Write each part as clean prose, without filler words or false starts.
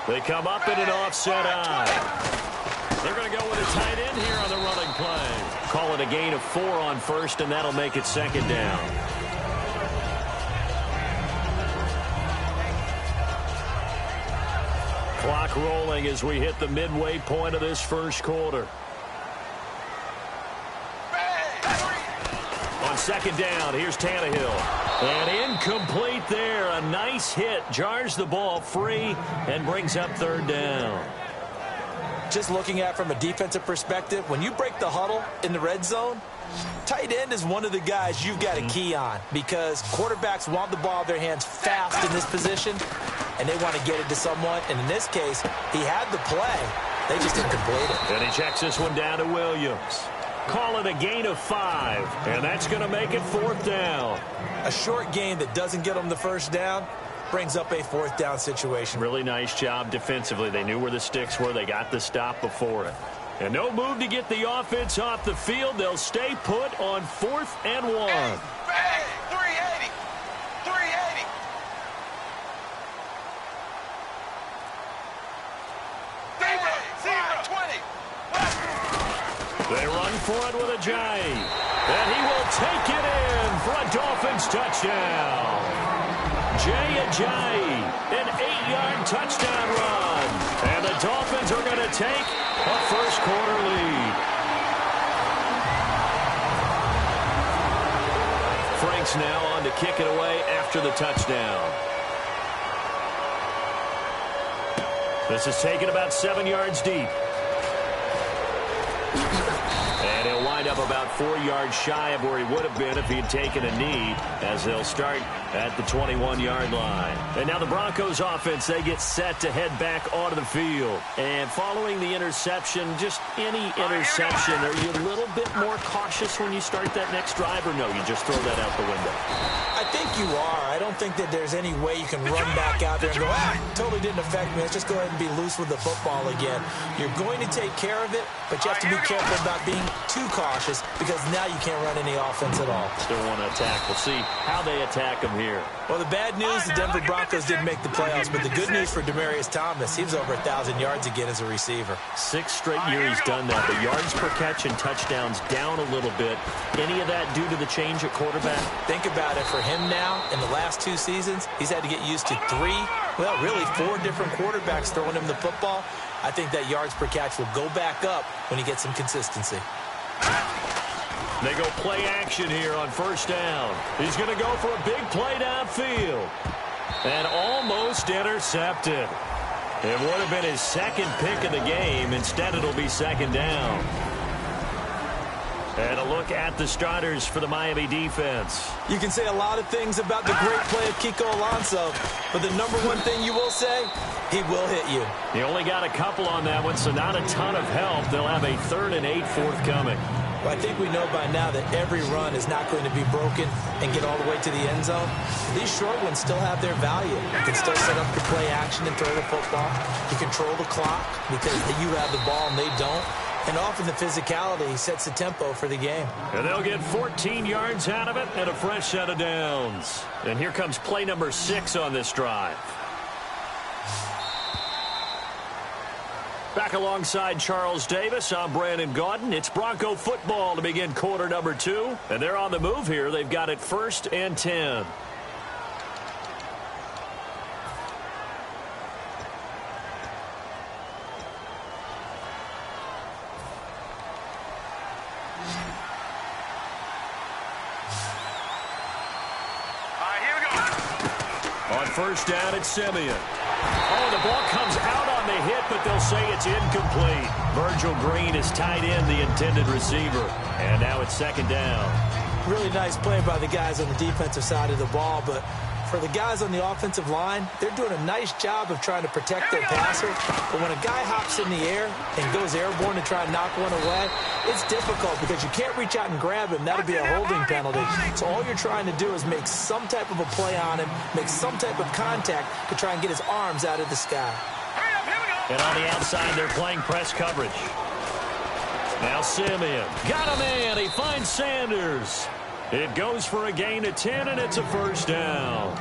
They come up in an offset eye. They're going to go with a tight end here on the running play. Call it a gain of 4 on first, and that'll make it second down. Clock rolling as we hit the midway point of this first quarter. On second down, here's Tannehill. And incomplete there. A nice hit. Jars the ball free and brings up third down. Just looking at it from a defensive perspective, when you break the huddle in the red zone, tight end is one of the guys you've got to key on because quarterbacks want the ball in their hands fast in this position, and they want to get it to someone. And in this case, he had the play. They just didn't complete it. And he checks this one down to Williams. Call it a gain of 5, and that's going to make it fourth down. A short gain that doesn't get them the first down brings up a fourth down situation. Really nice job defensively. They knew where the sticks were. They got the stop before it. And no move to get the offense off the field. They'll stay put on 4th and 1. Hey, 380. 380. Zebra, 20. They run for it with Ajayi. And he will take it in for a Dolphins touchdown. Jay Ajayi, an 8-yard touchdown run. And the Dolphins are going to take a first quarter lead. Frank's now on to kick it away after the touchdown. This is taken about 7 yards deep. And he'll wind up about 4 yards shy of where he would have been if he had taken a knee, as they'll start at the 21-yard line. And now the Broncos offense, they get set to head back onto the field. And following the interception, just any interception, are you a little bit more cautious when you start that next drive, or no, you just throw that out the window? I think you are. I don't think that there's any way you can run back out there and go, totally didn't affect me. Let's just go ahead and be loose with the football again. You're going to take care of it, but you have to be careful about being too cautious because now you can't run any offense at all. Still want to attack. We'll see how they attack him here. Well, the bad news, the Denver Broncos didn't make the playoffs, but the good news for Demaryius Thomas, he was over 1,000 yards again as a receiver. 6 straight years he's done that. The yards per catch and touchdowns down a little bit. Any of that due to the change at quarterback? Think about it. For him now, in the last 2 seasons, he's had to get used to 4 different quarterbacks throwing him the football. I think that yards per catch will go back up when he gets some consistency. They go play action here on first down. He's going to go for a big play downfield. And almost intercepted. It would have been his second pick of the game. Instead, it'll be second down. And a look at the starters for the Miami defense. You can say a lot of things about the great play of Kiko Alonso, but the number one thing you will say, he will hit you. He only got a couple on that one, so not a ton of help. They'll have a 3rd and 8 forthcoming. Well, I think we know by now that every run is not going to be broken and get all the way to the end zone. These short ones still have their value. You can still set up the play action and throw the football. You control the clock because you have the ball and they don't. And often the physicality sets the tempo for the game. And they'll get 14 yards out of it and a fresh set of downs. And here comes play number 6 on this drive. Back alongside Charles Davis, I'm Brandon Gaudin. It's Bronco football to begin quarter number 2. And they're on the move here. They've got it 1st and 10. On first down, it's Simeon. Oh, the ball comes out on the hit, but they'll say it's incomplete. Virgil Green is tied in, the intended receiver. And now it's second down. Really nice play by the guys on the defensive side of the ball, but for the guys on the offensive line, they're doing a nice job of trying to protect their passer. But when a guy hops in the air and goes airborne to try and knock one away, it's difficult because you can't reach out and grab him. That'll be a holding penalty. So all you're trying to do is make some type of a play on him, make some type of contact to try and get his arms out of the sky. And on the outside, they're playing press coverage. Now Simeon got a man. He finds Sanders. It goes for a gain of 10, and it's a first down.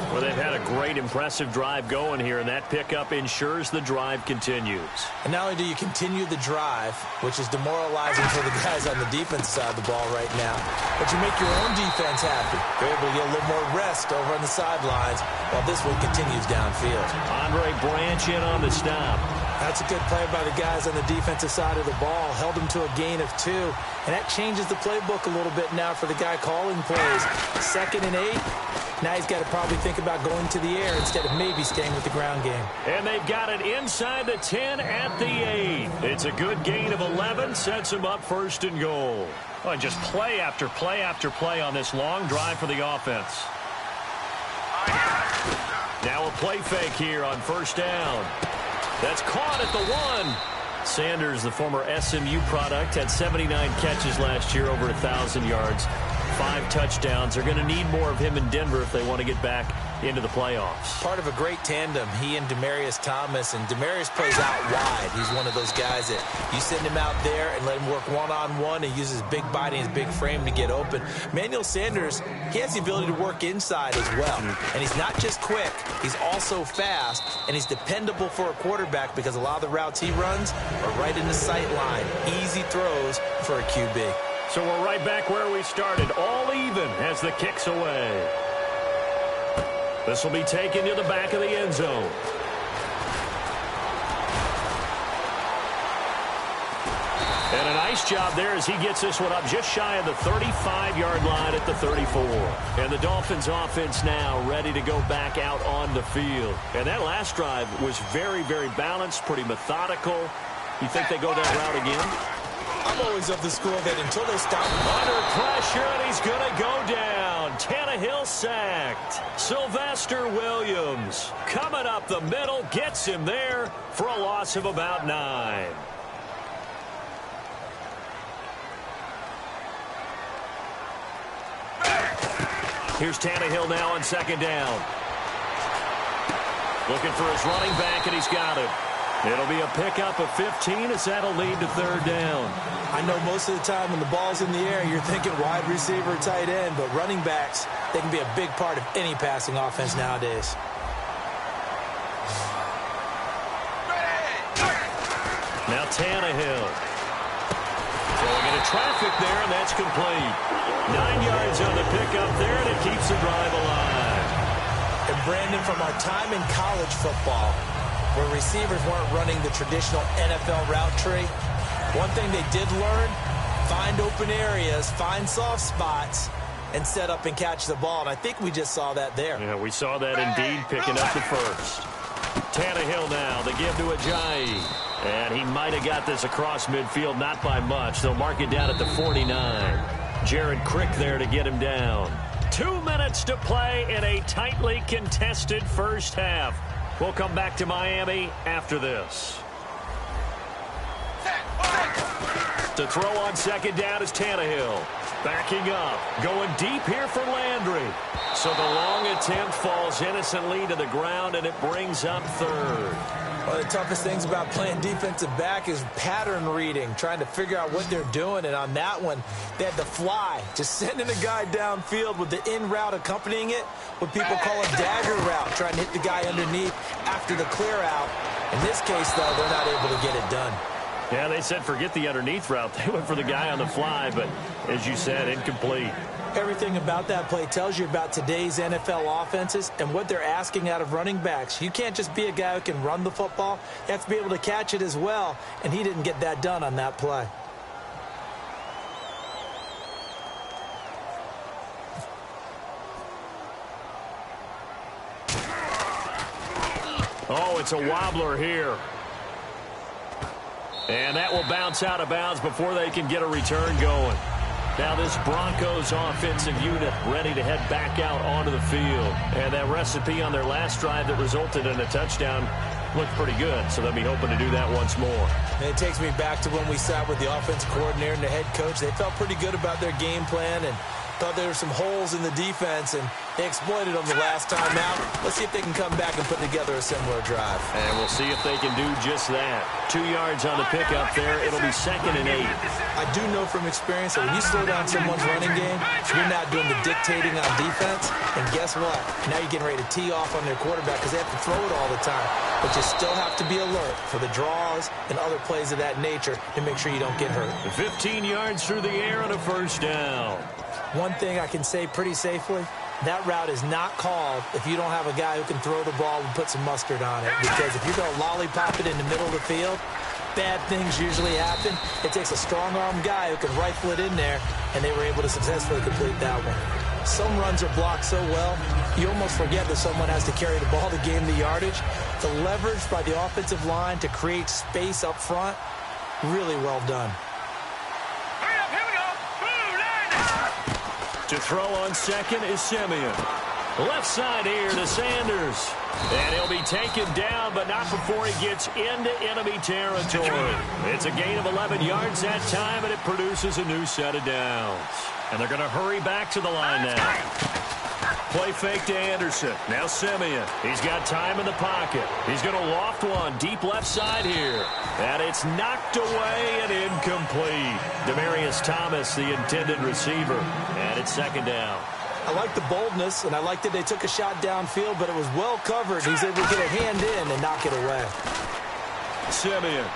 Well, they've had a great, impressive drive going here, and that pickup ensures the drive continues. And not only do you continue the drive, which is demoralizing for the guys on the defense side of the ball right now, but you make your own defense happy. You're able to get a little more rest over on the sidelines while this one continues downfield. Andre Branch in on the stop. That's a good play by the guys on the defensive side of the ball. Held them to a gain of 2. And that changes the playbook a little bit now for the guy calling plays. 2nd and 8. Now he's got to probably think about going to the air instead of maybe staying with the ground game. And they've got it inside the 10 at the 8. It's a good gain of 11. Sets him up 1st and goal. Oh, and just play after play after play on this long drive for the offense. Now a play fake here on 1st down. That's caught at the 1. Sanders, the former SMU product, had 79 catches last year, over 1,000 yards, 5 touchdowns. They're going to need more of him in Denver if they want to get back into the playoffs. Part of a great tandem, he and Demaryius Thomas, and Demaryius plays out wide. He's one of those guys that you send him out there and let him work one-on-one and use his big body and his big frame to get open. Manuel Sanders, he has the ability to work inside as well. And he's not just quick, he's also fast, and he's dependable for a quarterback because a lot of the routes he runs are right in the sight line. Easy throws for a QB. So we're right back where we started, all even as the kick's away. This will be taken to the back of the end zone. And a nice job there as he gets this one up just shy of the 35-yard line at the 34. And the Dolphins offense now ready to go back out on the field. And that last drive was very, very balanced, pretty methodical. You think they go that route again? I'm always of the school that until they stop under pressure, and he's going to go down. Tannehill sacked. Sylvester Williams coming up the middle, gets him there for a loss of about 9. Here's Tannehill now on 2nd down. Looking for his running back, and he's got him. It'll be a pickup of 15 as that'll lead to 3rd down. I know most of the time when the ball's in the air, you're thinking wide receiver, tight end, but running backs, they can be a big part of any passing offense nowadays. Now Tannehill. Throwing into traffic there, and that's complete. 9 yards on the pickup there, and it keeps the drive alive. And Brandon, from our time in college football, where receivers weren't running the traditional NFL route tree, one thing they did learn, find open areas, find soft spots, and set up and catch the ball. And I think we just saw that there. Yeah, we saw that indeed, picking up the first. Tannehill now, the give to Ajayi. And he might have got this across midfield, not by much. They'll mark it down at the 49. Jared Crick there to get him down. 2 minutes to play in a tightly contested first half. We'll come back to Miami after this. To throw on 2nd down is Tannehill. Backing up. Going deep here for Landry. So the long attempt falls innocently to the ground, and it brings up 3rd. One of the toughest things about playing defensive back is pattern reading, trying to figure out what they're doing. And on that one, they had to fly, just sending a guy downfield with the in route accompanying it, what people call a dagger route, trying to hit the guy underneath after the clear out. In this case, though, they're not able to get it done. Yeah, they said forget the underneath route. They went for the guy on the fly, but as you said, incomplete. Everything about that play tells you about today's NFL offenses and what they're asking out of running backs. You can't just be a guy who can run the football. You have to be able to catch it as well, and he didn't get that done on that play. Oh, it's a wobbler here. And that will bounce out of bounds before they can get a return going. Now this Broncos offensive unit ready to head back out onto the field. And that recipe on their last drive that resulted in a touchdown looked pretty good. So they'll be hoping to do that once more. And it takes me back to when we sat with the offensive coordinator and the head coach. They felt pretty good about their game plan. And Thought there were some holes in the defense, and they exploited them the last time out. Let's see if they can come back and put together a similar drive. And we'll see if they can do just that. 2 yards on the pickup there. It'll be 2nd and 8. I do know from experience that when you slow down someone's running game, you're not doing the dictating on defense. And guess what? Now you're getting ready to tee off on their quarterback because they have to throw it all the time. But you still have to be alert for the draws and other plays of that nature to make sure you don't get hurt. 15 yards through the air on a first down. One thing I can say pretty safely, that route is not called if you don't have a guy who can throw the ball and put some mustard on it. Because if you're going to lollipop it in the middle of the field, bad things usually happen. It takes a strong-arm guy who can rifle it in there, and they were able to successfully complete that one. Some runs are blocked so well, you almost forget that someone has to carry the ball to gain the yardage. The leverage by the offensive line to create space up front, really well done. To throw on second is Simeon. Left side here to Sanders. And he'll be taken down, but not before he gets into enemy territory. It's a gain of 11 yards that time, and it produces a new set of downs. And they're going to hurry back to the line now. Play fake to Anderson. Now Simeon. He's got time in the pocket. He's going to loft one deep left side here. And it's knocked away and incomplete. Demarius Thomas, the intended receiver. And it's 2nd down. I like the boldness, and I like that they took a shot downfield, but it was well covered. He's able to get a hand in and knock it away. Simeon.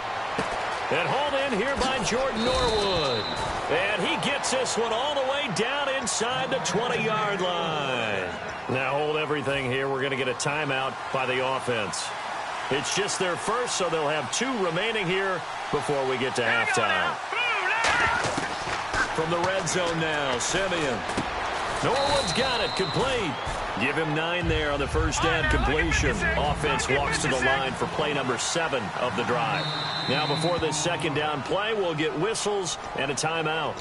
And hauled in here by Jordan Norwood. And he gets this one all the way down inside the 20-yard line. Now hold everything here. We're going to get a timeout by the offense. It's just their first, so they'll have 2 remaining here before we get to halftime. From the red zone now, Simeon. Norwood's got it, complete. Give him 9 there on the first down completion. Offense walks to the line for play number 7 of the drive. Now before this 2nd down play, we'll get whistles and a timeout.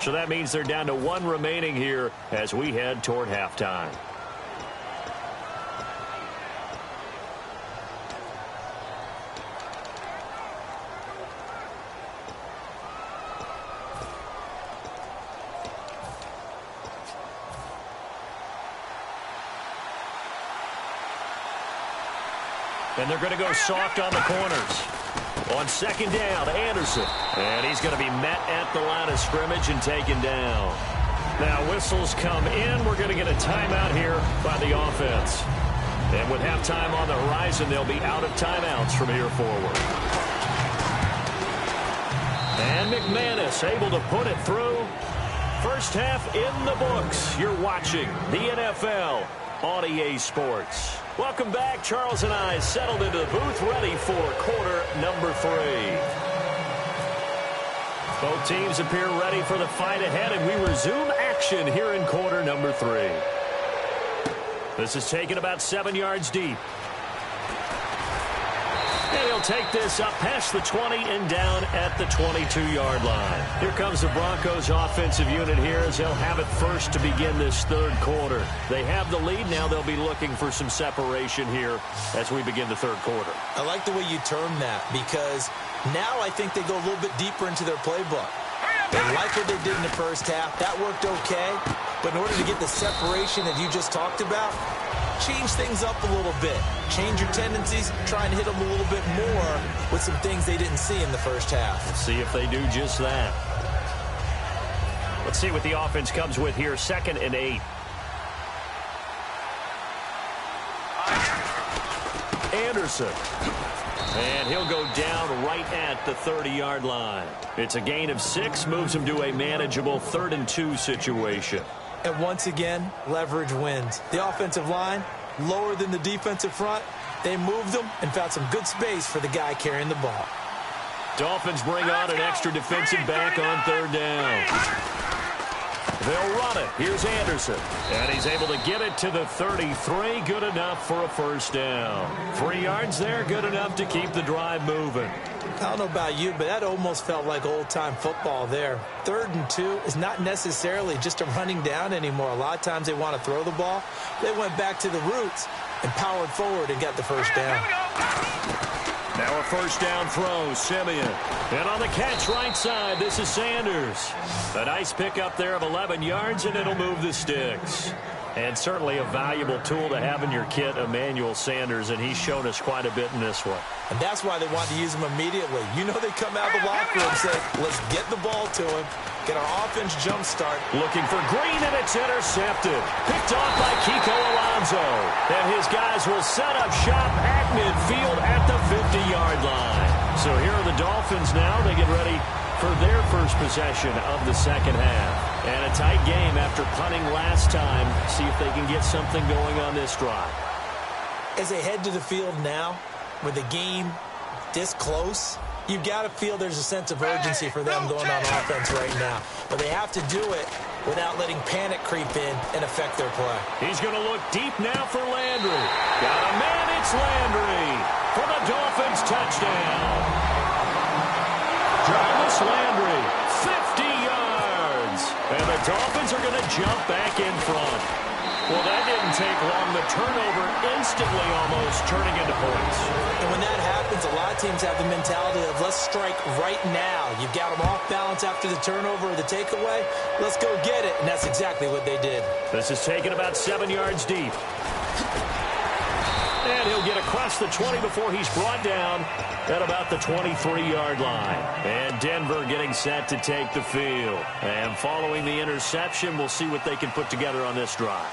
So that means they're down to 1 remaining here as we head toward halftime. And they're going to go soft on the corners. On 2nd down, Anderson. And he's going to be met at the line of scrimmage and taken down. Now whistles come in. We're going to get a timeout here by the offense. And with halftime on the horizon, they'll be out of timeouts from here forward. And McManus able to put it through. First half in the books. You're watching the NFL on EA Sports. Welcome back. Charles and I settled into the booth, ready for quarter number 3. Both teams appear ready for the fight ahead, and we resume action here in quarter number 3. This is taken about 7 yards deep. And he'll take this up past the 20 and down at the 22-yard line. Here comes the Broncos offensive unit here as they'll have it first to begin this 3rd quarter. They have the lead. Now they'll be looking for some separation here as we begin the 3rd quarter. I like the way you term that because now I think they go a little bit deeper into their playbook. They like what they did in the first half. That worked okay. But in order to get the separation that you just talked about, change things up a little bit. Change your tendencies, try and hit them a little bit more with some things they didn't see in the first half. Let's see if they do just that. Let's see what the offense comes with here. 2nd and 8. Anderson. And he'll go down right at the 30-yard line. It's a gain of 6, moves him to a manageable 3rd and 2 situation. And once again, leverage wins. The offensive line, lower than the defensive front. They moved them and found some good space for the guy carrying the ball. Dolphins bring on an extra defensive back on 3rd down. They'll run it. Here's Anderson. And he's able to get it to the 33. Good enough for a first down. 3 yards there. Good enough to keep the drive moving. I don't know about you, but that almost felt like old-time football there. 3rd and 2 is not necessarily just a running down anymore. A lot of times they want to throw the ball. They went back to the roots and powered forward and got the first down. Now a first down throw, Simeon. And on the catch right side, this is Sanders. A nice pickup there of 11 yards, and it'll move the sticks. And certainly a valuable tool to have in your kit, Emmanuel Sanders, and he's shown us quite a bit in this one. And that's why they wanted to use him immediately. You know they come out of the locker room and say, let's get the ball to him, get our offense jump start. Looking for Green, and it's intercepted. Picked off by Kiko Alonso. And his guys will set up shop at midfield at the 50-yard line. So here are the Dolphins now. They get ready for their first possession of the second half. And a tight game after punting last time. See if they can get something going on this drive. As they head to the field now, with the game this close, you've got to feel there's a sense of urgency for them going on offense right now. But they have to do it without letting panic creep in and affect their play. He's going to look deep now for Landry. Got a man, it's Landry for the Dolphins touchdown. Jarvis Landry, 50 yards. And the Dolphins are going to jump back in front. Well, that didn't take long. The turnover instantly almost turning into points. And when that happens, a lot of teams have the mentality of let's strike right now. You've got them off balance after the turnover or the takeaway. Let's go get it. And that's exactly what they did. This is taken about 7 yards deep. And he'll get across the 20 before he's brought down at about the 23-yard line. And Denver getting set to take the field. And following the interception, we'll see what they can put together on this drive.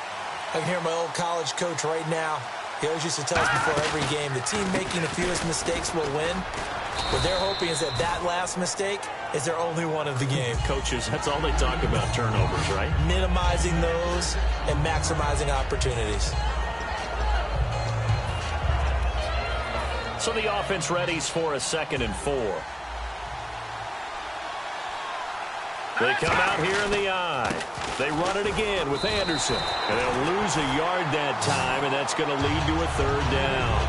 I can hear my old college coach right now. He always used to tell us before every game, the team making the fewest mistakes will win. What they're hoping is that last mistake is their only one of the game. Coaches, that's all they talk about, turnovers, right? Minimizing those and maximizing opportunities. So the offense readies for a 2nd and 4. They come out here in the eye. They run it again with Anderson. And they'll lose a yard that time, and that's going to lead to a 3rd down.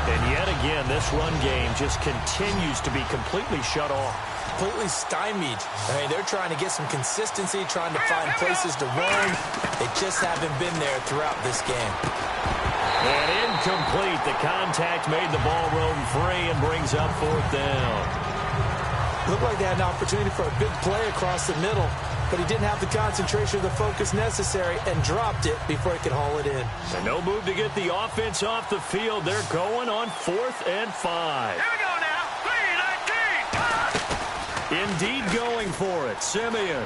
And yet again, this run game just continues to be completely shut off. Completely stymied. I mean, they're trying to get some consistency, trying to find places to run. They just haven't been there throughout this game. And incomplete. The contact made the ball roam free and brings up 4th down. Looked like they had an opportunity for a big play across the middle, but he didn't have the concentration or the focus necessary and dropped it before he could haul it in. And no move to get the offense off the field. They're going on 4th and 5. Here we go now. 3-19. Indeed going for it. Simeon.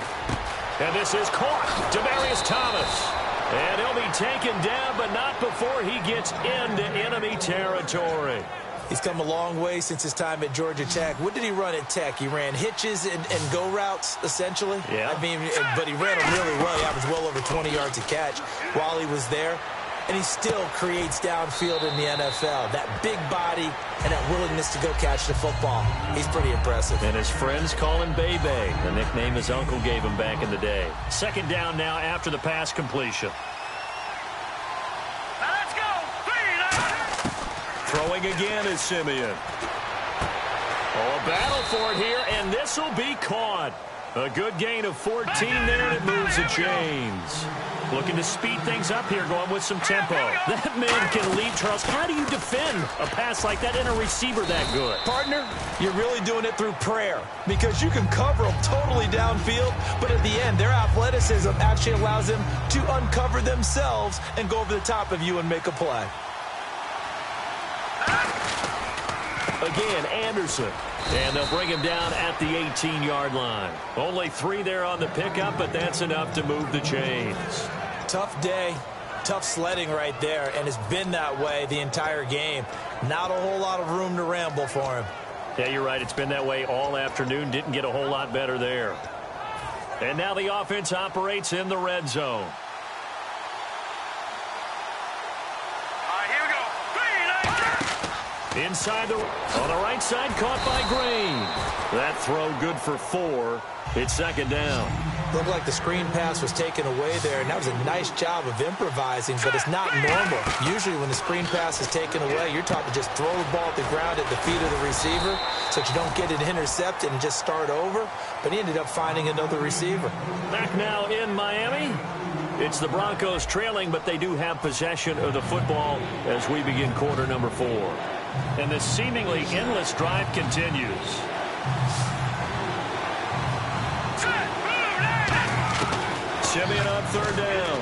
And this is caught. Demaryius Thomas. And he'll be taken down, but not before he gets into enemy territory. He's come a long way since his time at Georgia Tech. What did he run at Tech? He ran hitches and go routes, essentially. Yeah. I mean, but he ran them really well. He averaged well over 20 yards a catch while he was there. And he still creates downfield in the NFL. That big body and that willingness to go catch the football. He's pretty impressive. And his friends call him Bebe, the nickname his uncle gave him back in the day. 2nd down now after the pass completion. Now let's go. 3-19. Throwing again is Simeon. Oh, a battle for it here, and this will be caught. A good gain of 14 there, and it moves the chains. Looking to speed things up here, going with some tempo. That man can leap, Charles. How do you defend a pass like that and a receiver that good? Partner, you're really doing it through prayer because you can cover them totally downfield, but at the end, their athleticism actually allows them to uncover themselves and go over the top of you and make a play. Again, Anderson. And they'll bring him down at the 18-yard line. Only 3 there on the pickup, but that's enough to move the chains. Tough day, tough sledding right there, and it's been that way the entire game. Not a whole lot of room to ramble for him. Yeah, you're right. It's been that way all afternoon. Didn't get a whole lot better there. And now the offense operates in the red zone. Inside on the right side, caught by Green. That throw good for 4. It's 2nd down. Looked like the screen pass was taken away there, and that was a nice job of improvising, but it's not normal. Usually when the screen pass is taken away, you're taught to just throw the ball at the ground at the feet of the receiver so that you don't get it intercepted and just start over, but he ended up finding another receiver. Back now in Miami. It's the Broncos trailing, but they do have possession of the football as we begin quarter number 4. And this seemingly endless drive continues. Simeon on third down.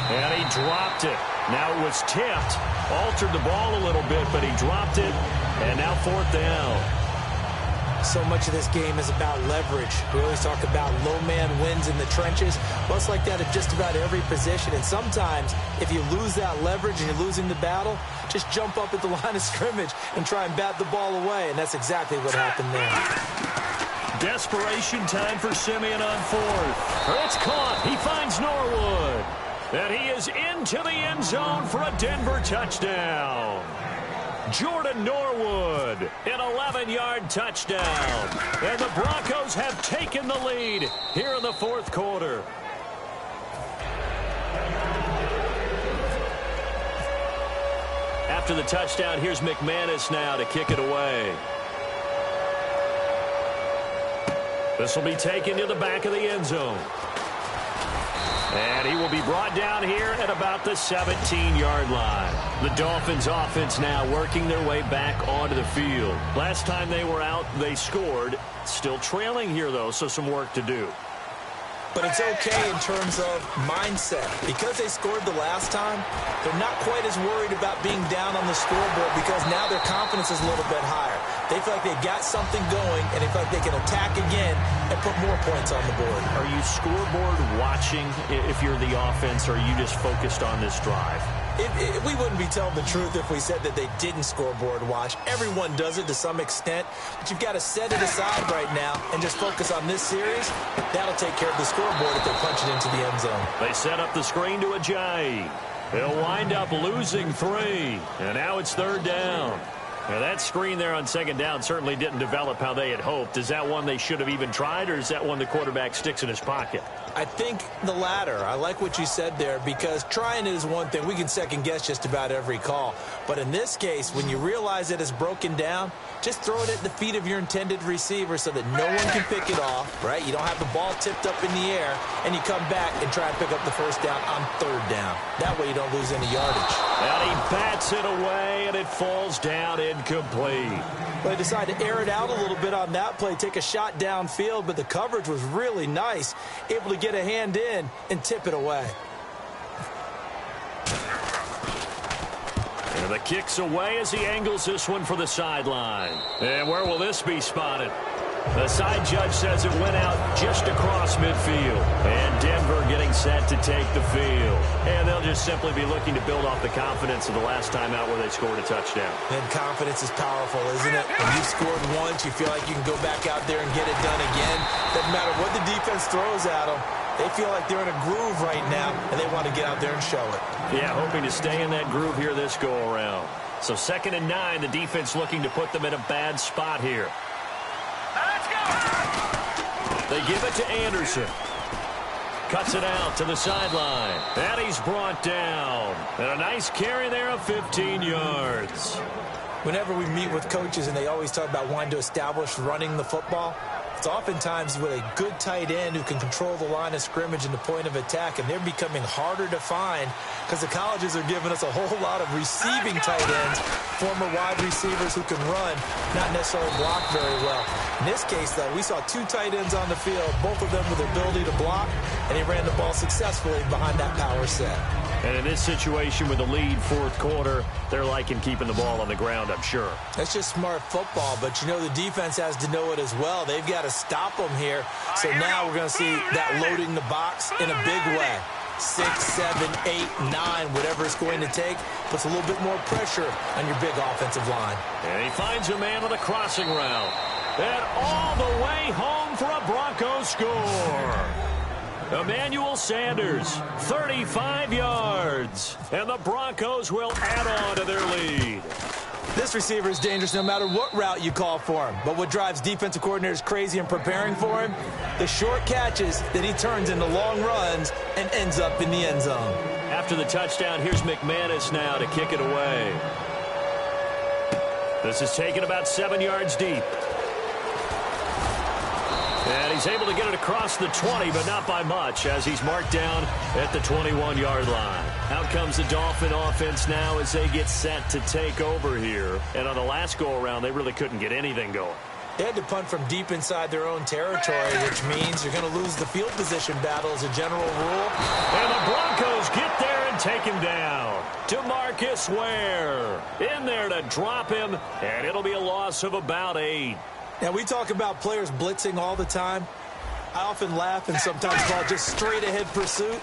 And he dropped it. Now it was tipped. Altered the ball a little bit, but he dropped it. And now fourth down. So much of this game is about leverage. We always talk about low man wins in the trenches. Well, it's like that at just about every position. And sometimes, if you lose that leverage and you're losing the battle, just jump up at the line of scrimmage and try and bat the ball away. And that's exactly what happened there. Desperation time for Simeon on fourth. It's caught. He finds Norwood. And he is into the end zone for a Denver touchdown. Jordan Norwood, an 11-yard touchdown. And the Broncos have taken the lead here in the fourth quarter. After the touchdown, here's McManus now to kick it away. This will be taken to the back of the end zone. And he will be brought down here at about the 17-yard line. The Dolphins offense now working their way back onto the field. Last time they were out, they scored. Still trailing here, though, so some work to do. But it's okay in terms of mindset. Because they scored the last time, they're not quite as worried about being down on the scoreboard because now their confidence is a little bit higher. They feel like they've got something going, and they feel like they can attack again and put more points on the board. Are you scoreboard watching if you're the offense, or are you just focused on this drive? We wouldn't be telling the truth if we said that they didn't scoreboard watch. Everyone does it to some extent, but you've got to set it aside right now and just focus on this series. That'll take care of the scoreboard if they punch it into the end zone. They set up the screen to Ajayi. They'll wind up losing 3, and now it's third down. Now that screen there on second down certainly didn't develop how they had hoped. Is that one they should have even tried, or is that one the quarterback sticks in his pocket? I think the latter. I like what you said there, because trying it is one thing. We can second guess just about every call. But in this case, when you realize that it's broken down, just throw it at the feet of your intended receiver so that no one can pick it off, right? You don't have the ball tipped up in the air, and you come back and try and pick up the first down on third down. That way you don't lose any yardage. And he bats it away, and it falls down incomplete. Well, they decided to air it out a little bit on that play, take a shot downfield, but the coverage was really nice, able to get a hand in and tip it away. And the kick's away as he angles this one for the sideline. And where will this be spotted? The side judge says it went out just across midfield. And Denver getting set to take the field. And they'll just simply be looking to build off the confidence of the last time out where they scored a touchdown. And confidence is powerful, isn't it? When you've scored once, you feel like you can go back out there and get it done again. Doesn't matter what the defense throws at them. They feel like they're in a groove right now, and they want to get out there and show it. Yeah, hoping to stay in that groove here this go-around. So 2nd and 9, the defense looking to put them in a bad spot here. Let's go! They give it to Anderson. Cuts it out to the sideline. And he's brought down. And a nice carry there of 15 yards. Whenever we meet with coaches and they always talk about wanting to establish running the football, it's oftentimes with a good tight end who can control the line of scrimmage and the point of attack, and they're becoming harder to find because the colleges are giving us a whole lot of receiving tight ends, former wide receivers who can run, not necessarily block very well. In this case, though, we saw 2 tight ends on the field, both of them with the ability to block, and he ran the ball successfully behind that power set. And in this situation with the lead fourth quarter, they're liking keeping the ball on the ground, I'm sure. That's just smart football, but you know the defense has to know it as well. They've got to stop them here. So now we're going to see that loading the box in a big way. 6, 7, 8, 9, whatever it's going to take, puts a little bit more pressure on your big offensive line. And he finds a man on the crossing route. And all the way home for a Broncos score. Emmanuel Sanders, 35 yards. And the Broncos will add on to their lead. This receiver is dangerous no matter what route you call for him. But what drives defensive coordinators crazy in preparing for him? The short catches that he turns into long runs and ends up in the end zone. After the touchdown, here's McManus now to kick it away. This is taken about 7 yards deep. And he's able to get it across the 20, but not by much, as he's marked down at the 21-yard line. Out comes the Dolphin offense now as they get set to take over here. And on the last go-around, they really couldn't get anything going. They had to punt from deep inside their own territory, which means you're going to lose the field position battle as a general rule. And the Broncos get there and take him down. DeMarcus Ware in there to drop him, and it'll be a loss of about 8. Now, we talk about players blitzing all the time. I often laugh and sometimes call it just straight-ahead pursuit.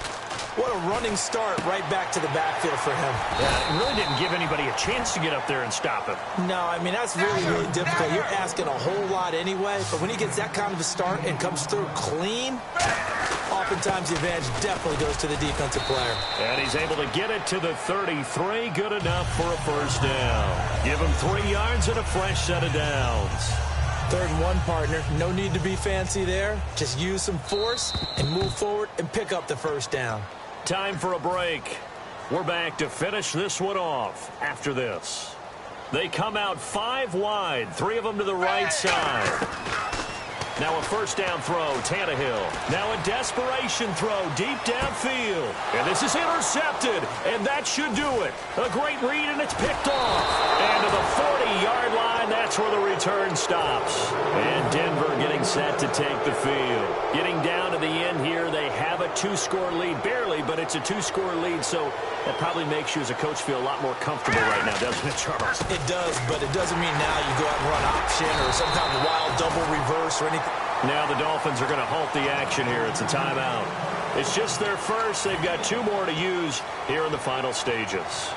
What a running start right back to the backfield for him. Yeah, it really didn't give anybody a chance to get up there and stop him. No, I mean, that's really, really difficult. You're asking a whole lot anyway, but when he gets that kind of a start and comes through clean, oftentimes the advantage definitely goes to the defensive player. And he's able to get it to the 33. Good enough for a first down. Give him 3 yards and a fresh set of downs. 3rd and 1, partner. No need to be fancy there. Just use some force and move forward and pick up the first down. Time for a break. We're back to finish this one off after this. They come out 5 wide, 3 of them to the right side. Now a first down throw, Tannehill. Now a desperation throw deep downfield. And this is intercepted, and that should do it. A great read, and it's picked off. And to the 40-yard line, that's where the return stops. And Denver getting set to take the field. Getting down to the end here, they have a 2-score lead. Barely, but it's a 2-score lead, so that probably makes you as a coach feel a lot more comfortable right now, doesn't it, Charles? It does, but it doesn't mean now you go out and run option or some kind of wild double reverse or anything. Now the Dolphins are going to halt the action here. It's a timeout. It's just their first. They've got 2 more to use here in the final stages.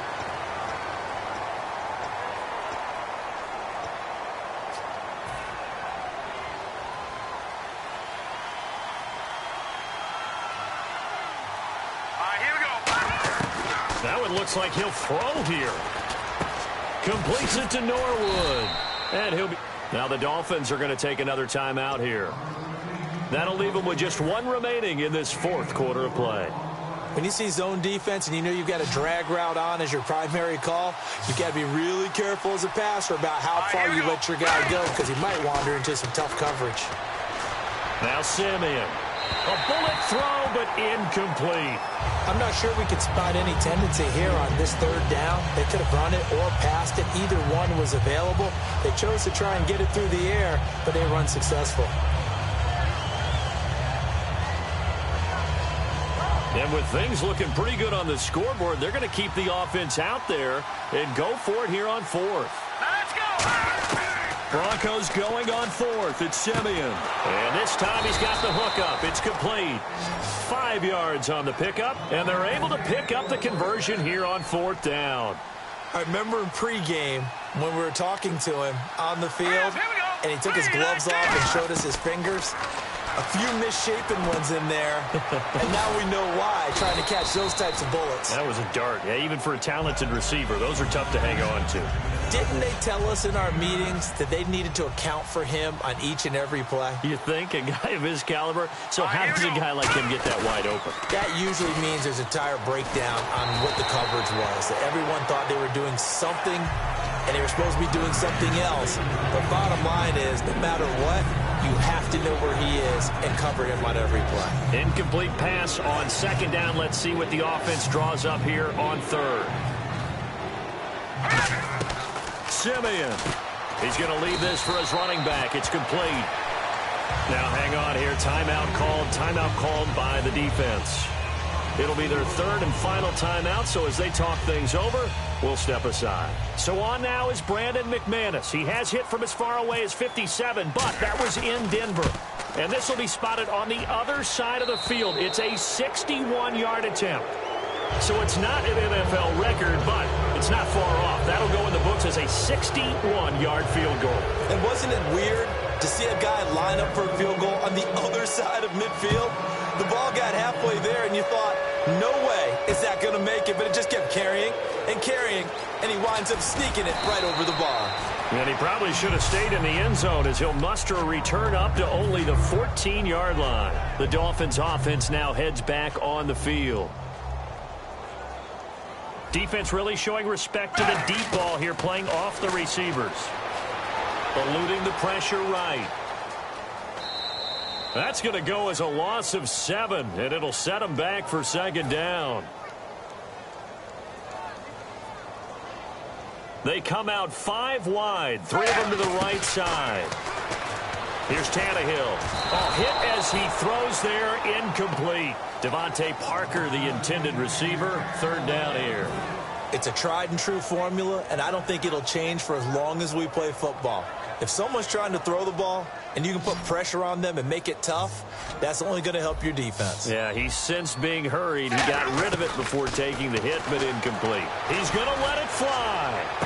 Here we go. Now it looks like he'll throw here. Completes it to Norwood. And he'll be... Now the Dolphins are going to take another timeout here. That'll leave them with just 1 remaining in this 4th quarter of play. When you see zone defense and you know you've got a drag route on as your primary call, you've got to be really careful as a passer about how far you let your guy go because he might wander into some tough coverage. Now Simeon. A bullet throw, but incomplete. I'm not sure we could spot any tendency here on this 3rd down. They could have run it or passed it. Either one was available. They chose to try and get it through the air, but they were unsuccessful. And with things looking pretty good on the scoreboard, they're going to keep the offense out there and go for it here on 4th. Let's go. Broncos going on 4th. It's Simeon. And this time he's got the hook up. It's complete. 5 yards on the pickup, and they're able to pick up the conversion here on 4th down. I remember in pregame when we were talking to him on the field, and he took his gloves off and showed us his fingers. A few misshapen ones in there, and now we know why, trying to catch those types of bullets. That was a dart. Yeah, even for a talented receiver, those are tough to hang on to. Didn't they tell us in our meetings that they needed to account for him on each and every play? You think? A guy of his caliber? So how does a guy like him get that wide open? That usually means there's a tire breakdown on what the coverage was. That everyone thought they were doing something, and they were supposed to be doing something else. The bottom line is, no matter what, you have to know where he is and cover him on every play. Incomplete pass on 2nd down. Let's see what the offense draws up here on 3rd. Simeon. He's going to leave this for his running back. It's complete. Now hang on here. Timeout called. Timeout called by the defense. It'll be their 3rd and final timeout, so as they talk things over, we'll step aside. So on now is Brandon McManus. He has hit from as far away as 57, but that was in Denver. And this will be spotted on the other side of the field. It's a 61-yard attempt. So it's not an NFL record, but it's not far off. That'll go in the books as a 61-yard field goal. And wasn't it weird to see a guy line up for a field goal on the other side of midfield? The ball got halfway there, and you thought, no way is that going to make it, but it just kept carrying and carrying, and he winds up sneaking it right over the bar. And he probably should have stayed in the end zone as he'll muster a return up to only the 14-yard line. The Dolphins' offense now heads back on the field. Defense really showing respect to the deep ball here, playing off the receivers. Eluding the pressure right. That's going to go as a loss of 7, and it'll set them back for 2nd down. They come out 5 wide, 3 of them to the right side. Here's Tannehill. Oh, hit as he throws there, incomplete. Devontae Parker, the intended receiver, 3rd down here. It's a tried-and-true formula, and I don't think it'll change for as long as we play football. If someone's trying to throw the ball and you can put pressure on them and make it tough, that's only going to help your defense. Yeah, he sensed being hurried. He got rid of it before taking the hit, but incomplete. He's going to let it fly.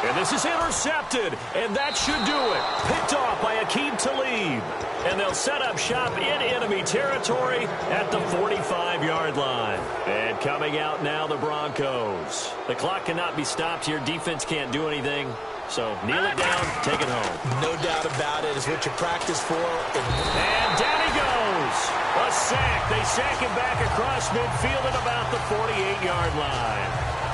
And this is intercepted, and that should do it. Picked off by Aqib Talib. And they'll set up shop in enemy territory at the 45-yard line. And coming out now, the Broncos. The clock cannot be stopped here. Defense can't do anything. So kneel it down, take it home. No doubt about it. It's what you practice for. And down he goes. A sack. They sack him back across midfield at about the 48-yard line.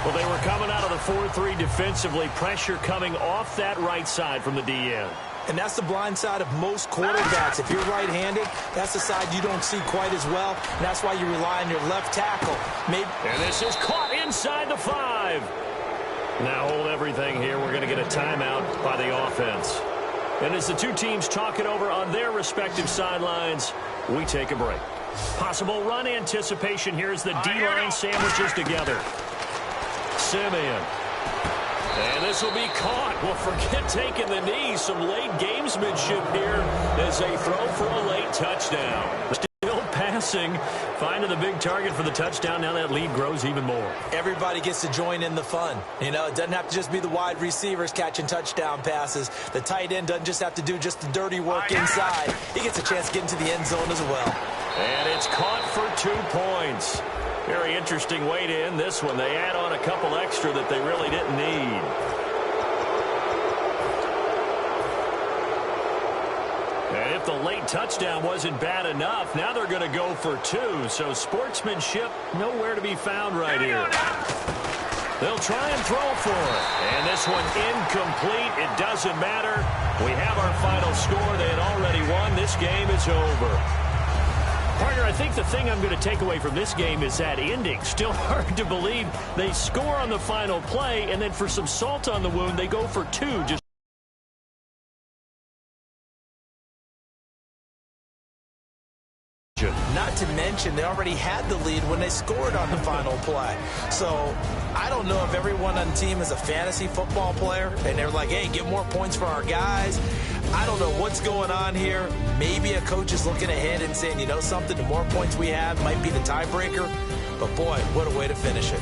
Well, they were coming out of the 4-3 defensively. Pressure coming off that right side from the DN. And that's the blind side of most quarterbacks. If you're right-handed, that's the side you don't see quite as well. And that's why you rely on your left tackle. And this is caught inside the 5. Now hold everything here. We're going to get a timeout by the offense. And as the two teams talk it over on their respective sidelines, we take a break. Possible run anticipation here as the D-line sandwiches together. Simeon. And this will be caught. Well, forget taking the knee. Some late gamesmanship here as they throw for a late touchdown. Still passing. Finding the big target for the touchdown. Now that lead grows even more. Everybody gets to join in the fun. You know, it doesn't have to just be the wide receivers catching touchdown passes. The tight end doesn't just have to do just the dirty work inside. He gets a chance to get into the end zone as well. And it's caught for 2 points. Very interesting way to end this one. They add on a couple extra that they really didn't need. And if the late touchdown wasn't bad enough, now they're going to go for 2. So sportsmanship nowhere to be found right here. They'll try and throw for it. And this one incomplete. It doesn't matter. We have our final score. They had already won. This game is over. Partner, I think the thing I'm going to take away from this game is that ending. Still hard to believe they score on the final play, and then for some salt on the wound, they go for 2. Just not to mention, they already had the lead when they scored on the final play. So I don't know if everyone on the team is a fantasy football player, and they're like, hey, get more points for our guys. I don't know what's going on here. Maybe a coach is looking ahead and saying, you know something, the more points we have might be the tiebreaker. But, boy, what a way to finish it.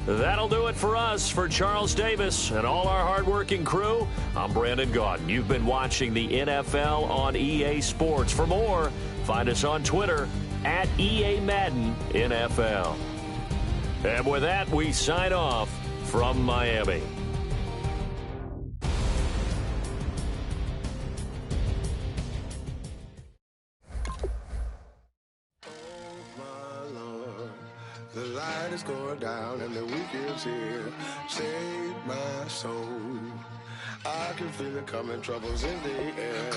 That'll do it for us. For Charles Davis and all our hardworking crew, I'm Brandon Gaudin. You've been watching the NFL on EA Sports. For more, find us on Twitter at EA Madden NFL. And with that, we sign off from Miami. The light is going down and the weekend's here. Save my soul. I can feel it coming, troubles in the air.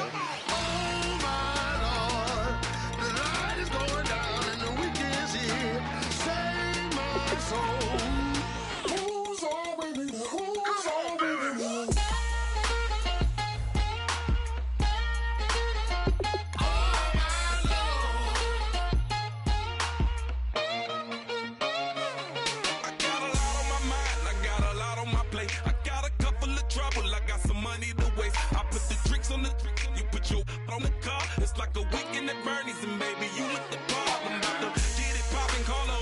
Oh my Lord, the light is going down and the weekend's here. Save my soul. Who's on with me? Who's on with me? On the car, it's like a weekend at Bernie's, and baby, you look the part. I'm about to get it poppin', call a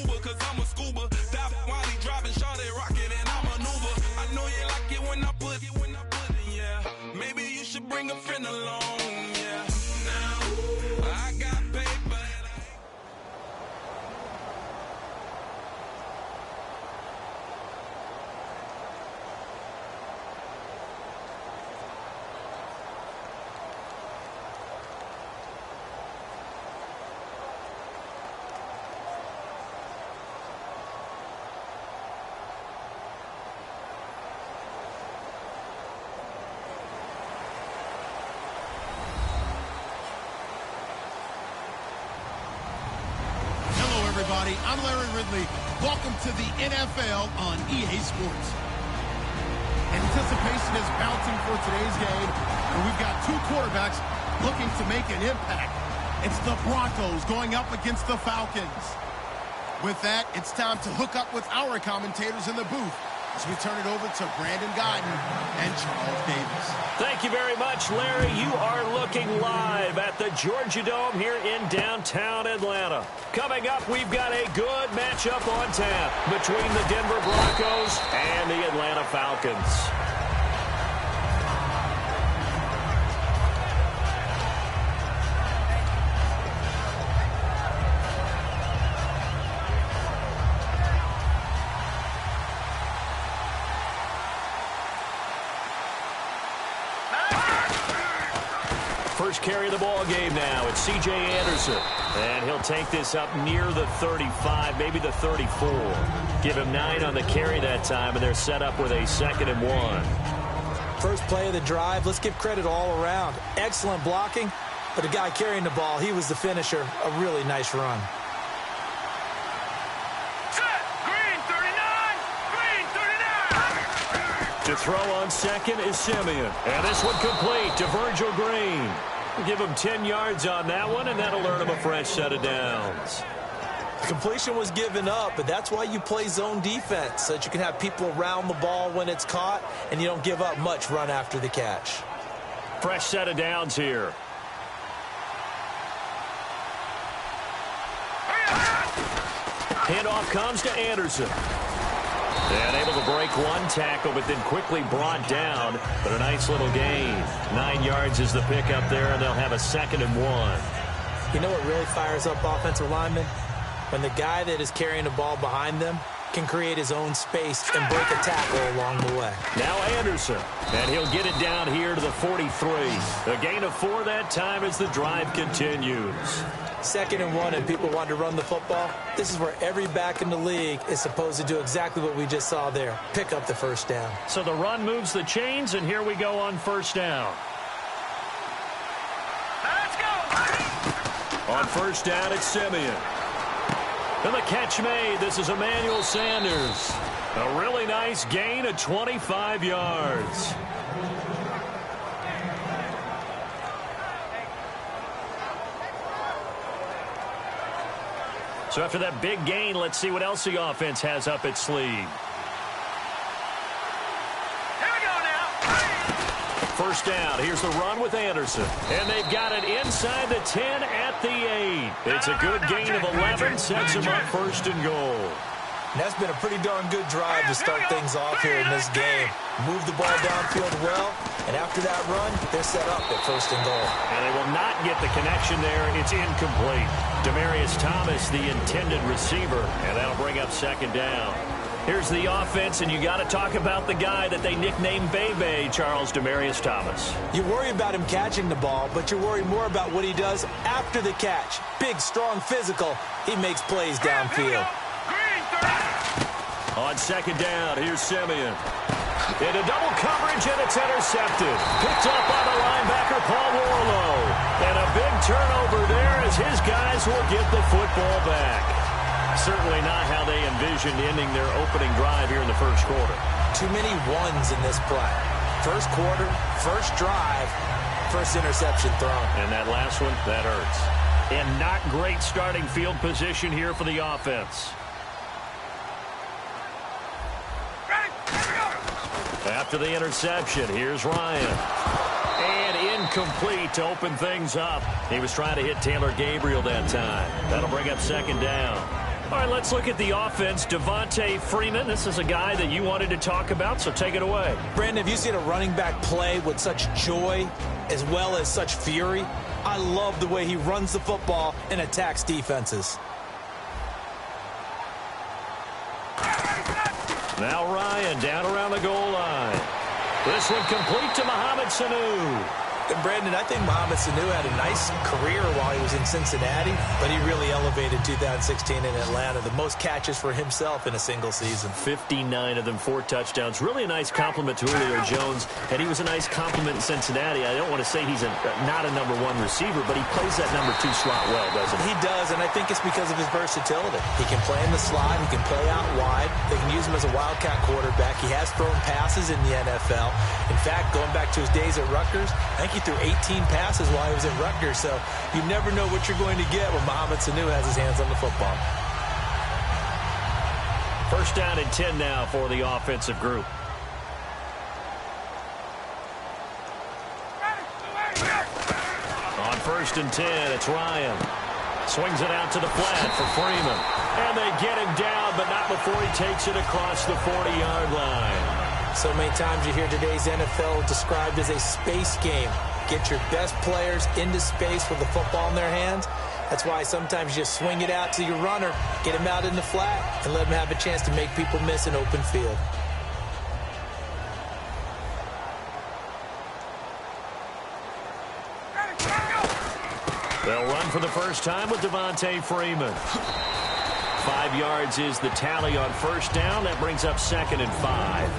Uber, cause I'm a scuba. Dive while he driving, shawty rockin', and I maneuver. I know you like it when I put it, yeah. Maybe you should bring a friend along, yeah. Now, I got paper. everybody. I'm Larry Ridley. Welcome to the NFL on EA Sports. Anticipation is mounting for today's game, and we've got two quarterbacks looking to make an impact. It's the Broncos going up against the Falcons. With that, it's time to hook up with our commentators in the booth as we turn it over to Brandon Guyton and Charles Davis. Thank you very much, Larry. You are looking live at the Georgia Dome here in downtown Atlanta. Coming up, we've got a good matchup on tap between the Denver Broncos and the Atlanta Falcons. First carry of the ball game now. It's C.J. Anderson. And he'll take this up near the 35, maybe the 34. Give him 9 on the carry that time, and they're set up with a 2nd and 1. First play of the drive, let's give credit all around. Excellent blocking, but the guy carrying the ball, he was the finisher. A really nice run. Set. Green 39. Green 39. To throw on second is Simeon. And this one complete to Virgil Green. Give him 10 yards on that one, and that'll earn him a fresh set of downs. Completion was given up, but that's why you play zone defense, so that you can have people around the ball when it's caught, and you don't give up much run after the catch. Fresh set of downs here. Handoff comes to Anderson. And able to break one tackle, but then quickly brought down. But a nice little gain. 9 yards is the pickup there, and they'll have a 2nd and 1. You know what really fires up offensive linemen? When the guy that is carrying the ball behind them can create his own space and break a tackle along the way. Now Anderson, and he'll get it down here to the 43. A gain of 4 that time as the drive continues. 2nd and 1, and people want to run the football. This is where every back in the league is supposed to do exactly what we just saw there. Pick up the first down. So the run moves the chains, and here we go on first down. Let's go. On first down, it's Simeon. And the catch made. This is Emmanuel Sanders. A really nice gain of 25 yards. So after that big gain, let's see what else the offense has up its sleeve. Here we go now. First down. Here's the run with Anderson. And they've got it inside the 10 at the 8. It's a good gain of 11. Sets them up 1st and goal. And that's been a pretty darn good drive to start things off here in this game. Move the ball downfield well, and after that run, they're set up at 1st and goal. And they will not get the connection there. It's incomplete. Demaryius Thomas, the intended receiver, and that'll bring up 2nd down. Here's the offense, and you got to talk about the guy that they nicknamed Bebe, Charles Demaryius Thomas. You worry about him catching the ball, but you worry more about what he does after the catch. Big, strong, physical. He makes plays downfield. Green 30. On 2nd down, here's Simeon. Into double coverage, and it's intercepted. Picked up by the linebacker, Paul Warlow. And a big turnover there as his guys will get the football back. Certainly not how they envisioned ending their opening drive here in the first quarter. Too many ones in this play. First quarter, first drive, first interception thrown. And that last one, that hurts. And not great starting field position here for the offense. After the interception, here's Ryan. And incomplete to open things up. He was trying to hit Taylor Gabriel that time. That'll bring up 2nd down. All right, let's look at the offense. Devontae Freeman, this is a guy that you wanted to talk about, so take it away. Brandon, have you seen a running back play with such joy as well as such fury? I love the way he runs the football and attacks defenses. Now Ryan down around the goal line. This one complete to Mohamed Sanu. And Brandon, I think Mohamed Sanu had a nice career while he was in Cincinnati, but he really elevated 2016 in Atlanta. The most catches for himself in a single season. 59 of them, 4 touchdowns. Really a nice compliment to Julio Jones, and he was a nice compliment in Cincinnati. I don't want to say he's not a number 1 receiver, but he plays that number 2 slot well, doesn't he? He does, and I think it's because of his versatility. He can play in the slot. He can play out wide. They can use him as a wildcat quarterback. He has thrown passes in the NFL. In fact, going back to his days at Rutgers, I think he threw 18 passes while he was at Rutgers, so you never know what you're going to get when Mohamed Sanu has his hands on the football. First down and 10 now for the offensive group. On first and 10, it's Ryan. Swings it out to the flat for Freeman. And they get him down, but not before he takes it across the 40-yard line. So many times you hear today's NFL described as a space game. Get your best players into space with the football in their hands. That's why sometimes you just swing it out to your runner, get him out in the flat, and let him have a chance to make people miss an open field. They'll run for the first time with Devontae Freeman. 5 yards is the tally on first down. That brings up 2nd and 5.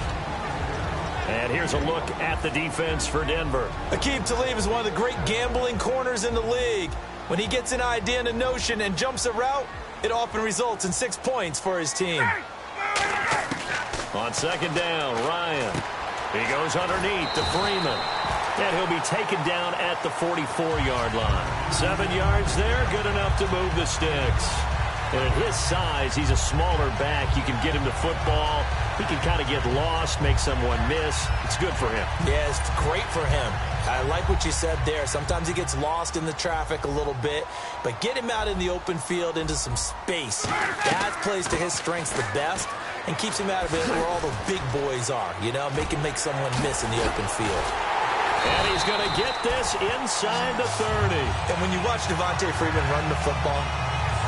And here's a look at the defense for Denver. Aqib Talib is one of the great gambling corners in the league. When he gets an idea and a notion and jumps a route, it often results in 6 points for his team. On second down, Ryan. He goes underneath to Freeman. And he'll be taken down at the 44-yard line. 7 yards there, good enough to move the sticks. And at his size, he's a smaller back. You can get him to football. He can kind of get lost, make someone miss. It's good for him. Yeah, it's great for him. I like what you said there. Sometimes he gets lost in the traffic a little bit, but get him out in the open field into some space. That plays to his strengths the best and keeps him out of it where all the big boys are, you know, make someone miss in the open field. And he's going to get this inside the 30. And when you watch Devontae Freeman run the football,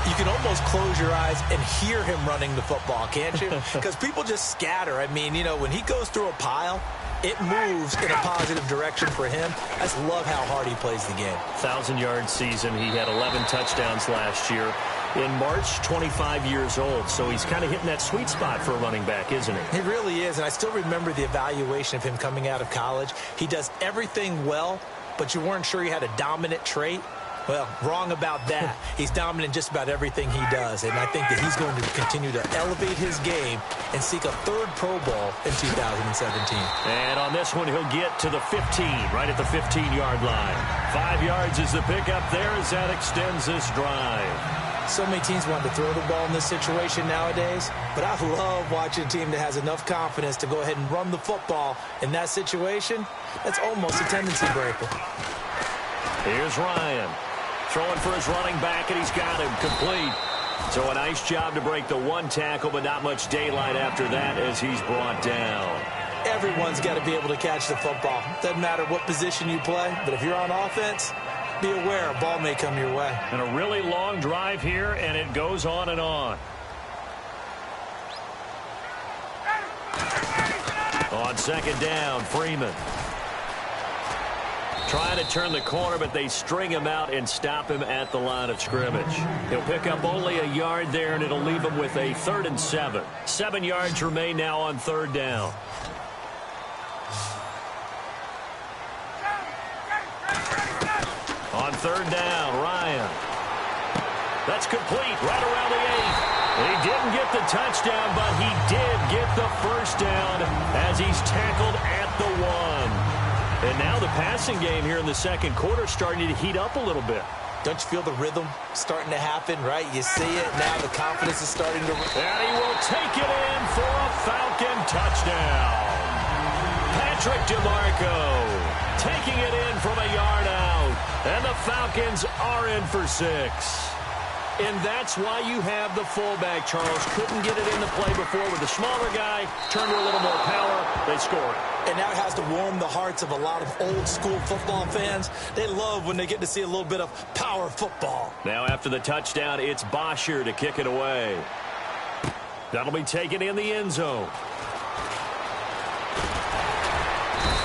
you can almost close your eyes and hear him running the football, can't you? Because people just scatter. I mean, you know, when he goes through a pile, it moves in a positive direction for him. I just love how hard he plays the game. 1,000-yard season. He had 11 touchdowns last year. In March, 25 years old. So he's kind of hitting that sweet spot for a running back, isn't he? He really is. And I still remember the evaluation of him coming out of college. He does everything well, but you weren't sure he had a dominant trait. Well, wrong about that. He's dominant in just about everything he does, and I think that he's going to continue to elevate his game and seek a 3rd Pro Bowl in 2017. And on this one, he'll get to the 15, right at the 15-yard line. 5 yards is the pickup there as that extends this drive. So many teams want to throw the ball in this situation nowadays, but I love watching a team that has enough confidence to go ahead and run the football in that situation. That's almost a tendency breaker. Here's Ryan. Throwing for his running back, and he's got him complete. So a nice job to break the 1 tackle, but not much daylight after that as he's brought down. Everyone's got to be able to catch the football. Doesn't matter what position you play, but if you're on offense, be aware a ball may come your way. And a really long drive here, and it goes on and on. On second down, Freeman. Trying to turn the corner, but they string him out and stop him at the line of scrimmage. He'll pick up only a yard there, and it'll leave him with a 3rd and 7. 7 yards remain now on 3rd down. On 3rd down, Ryan. That's complete right around the 8. He didn't get the touchdown, but he did get the first down as he's tackled at the 1. And now the passing game here in the second quarter starting to heat up a little bit. Don't you feel the rhythm starting to happen, right? You see it, now the confidence is starting to... And he will take it in for a Falcon touchdown. Patrick DeMarco taking it in from a yard out. And the Falcons are in for 6. And that's why you have the fullback, Charles. Couldn't get it into play before with the smaller guy. Turned to a little more power. They scored. And now it has to warm the hearts of a lot of old-school football fans. They love when they get to see a little bit of power football. Now after the touchdown, it's Bosher to kick it away. That'll be taken in the end zone.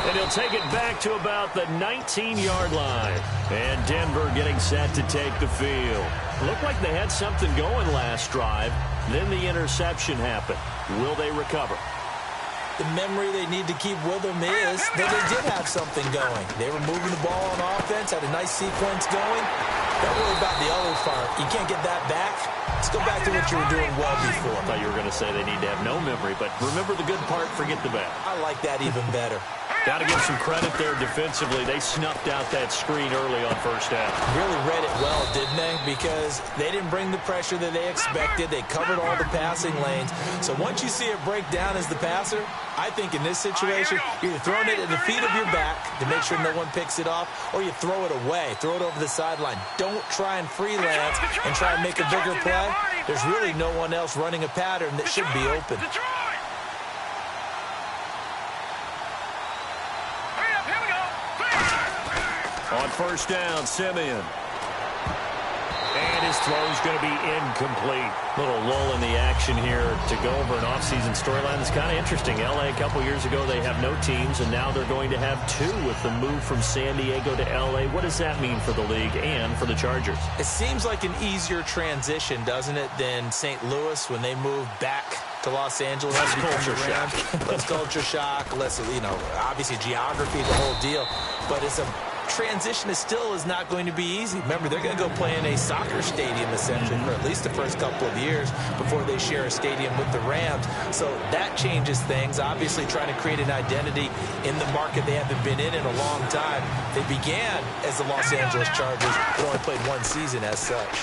And he'll take it back to about the 19-yard line. And Denver getting set to take the field. Looked like they had something going last drive. Then the interception happened. Will they recover? The memory they need to keep with them is that they did have something going. They were moving the ball on offense, had a nice sequence going. Don't worry about the other part. You can't get that back. Let's go back to what you were doing well before. I thought you were going to say they need to have no memory, but remember the good part, forget the bad. I like that even better. Got to give some credit there defensively. They snuffed out that screen early on first half. Really read it well, didn't they? Because they didn't bring the pressure that they expected. They covered all the passing lanes. So once you see it break down as the passer, I think in this situation, you're either throwing it at the feet of your back to make sure no one picks it off, or you throw it away, throw it over the sideline. Don't try and freelance and try and make a bigger play. There's really no one else running a pattern that should be open. On first down, Simeon. And his throw is going to be incomplete. Little lull in the action here to go over an offseason storyline that's kind of interesting. L.A. a couple years ago, they have no teams, and now they're going to have two with the move from San Diego to L.A. What does that mean for the league and for the Chargers? It seems like an easier transition, doesn't it, than St. Louis when they moved back to Los Angeles. Less culture shock. Less culture shock, less, obviously geography, the whole deal. But it's a transition is not going to be easy. Remember, they're going to go play in a soccer stadium, essentially, for at least the first couple of years before they share a stadium with the Rams. So that changes things. Obviously, trying to create an identity in the market they haven't been in a long time. They began as the Los Angeles Chargers, but only played one season as such.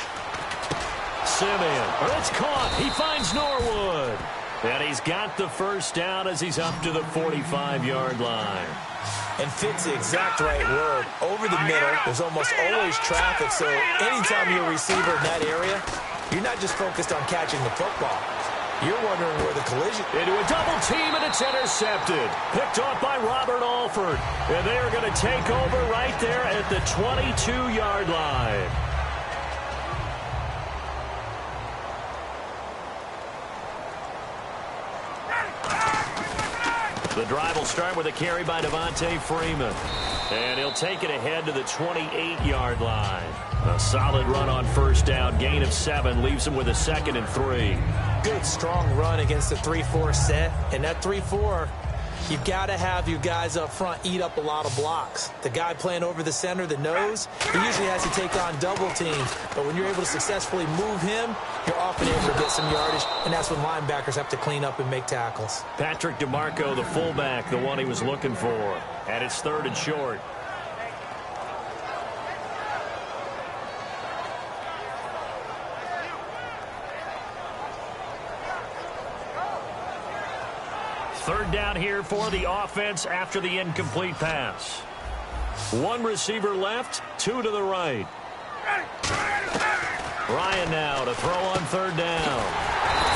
Simeon, it's caught. He finds Norwood. And he's got the first down as he's up to the 45-yard line. And fits the exact right word. Over the middle, there's almost always traffic, so anytime you're a receiver in that area, you're not just focused on catching the football. You're wondering where the collision... Into a double team, and it's intercepted. Picked off by Robert Alford. And they are going to take over right there at the 22-yard line. The drive will start with a carry by Devontae Freeman. And he'll take it ahead to the 28-yard line. A solid run on first down. Gain of 7 leaves him with a 2nd and 3. Good, strong run against the 3-4 set. And that 3-4, you've got to have your guys up front eat up a lot of blocks. The guy playing over the center, the nose, he usually has to take on double teams. But when you're able to successfully move him, you're often able to get some yardage, and that's when linebackers have to clean up and make tackles. Patrick DeMarco, the fullback, the one he was looking for. And it's 3rd and short. Third down here for the offense after the incomplete pass. One receiver left, 2 to the right. Ryan now to throw on 3rd down.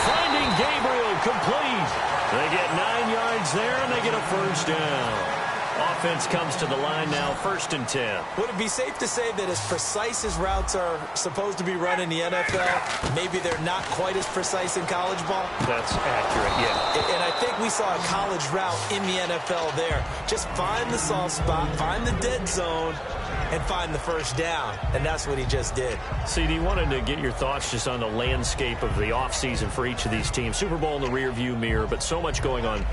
Finding Gabriel complete. They get 9 yards there, and they get a first down. Offense comes to the line now, 1st and 10. Would it be safe to say that as precise as routes are supposed to be run in the NFL, maybe they're not quite as precise in college ball? That's accurate, yeah. And I think we saw a college route in the NFL there. Just find the soft spot, find the dead zone, and find the first down. And that's what he just did. CD, wanted to get your thoughts just on the landscape of the offseason for each of these teams. Super Bowl in the rearview mirror, but so much going on.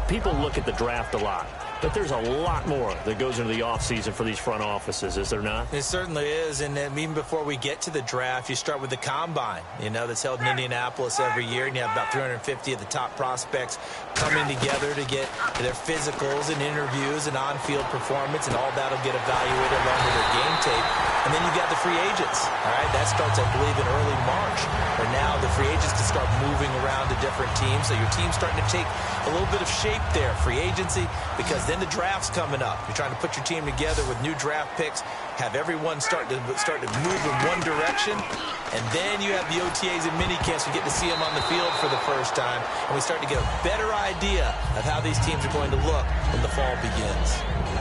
People look at the draft a lot. But there's a lot more that goes into the offseason for these front offices, is there not? It certainly is, and even before we get to the draft, you start with the Combine, that's held in Indianapolis every year, and you have about 350 of the top prospects coming together to get their physicals and interviews and on-field performance, and all that will get evaluated along with their game tape. And then you got the free agents, all right? That starts, I believe, in early March, where now the free agents can start moving around to different teams, so your team's starting to take a little bit of shape there, free agency, because then the draft's coming up. You're trying to put your team together with new draft picks, have everyone start to move in one direction, and then you have the OTAs and mini camps. We get to see them on the field for the first time, and we start to get a better idea of how these teams are going to look when the fall begins.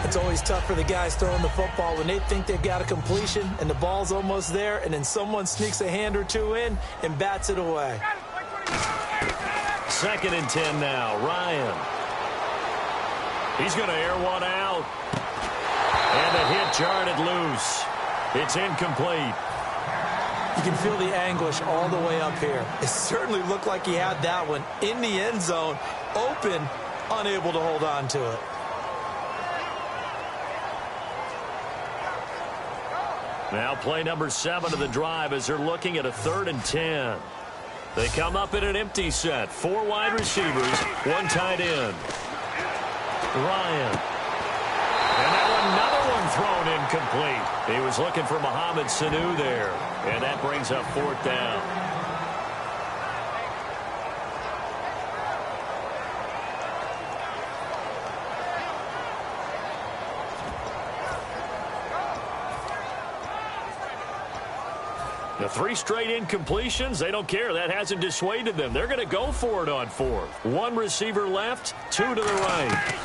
It's always tough for the guys throwing the football when they think they've got a completion and the ball's almost there, and then someone sneaks a hand or two in and bats it away. 2nd and 10 now. Ryan. He's going to air one out. And the hit jarred it loose. It's incomplete. You can feel the anguish all the way up here. It certainly looked like he had that one in the end zone, open, unable to hold on to it. Now play number 7 of the drive as they're looking at a 3rd and 10. They come up in an empty set. 4 wide receivers, 1 tight end. Ryan. And now another one thrown incomplete. He was looking for Mohamed Sanu there. And that brings up 4th down. The 3 straight incompletions, they don't care. That hasn't dissuaded them. They're going to go for it on 4th. 1 receiver left, 2 to the right.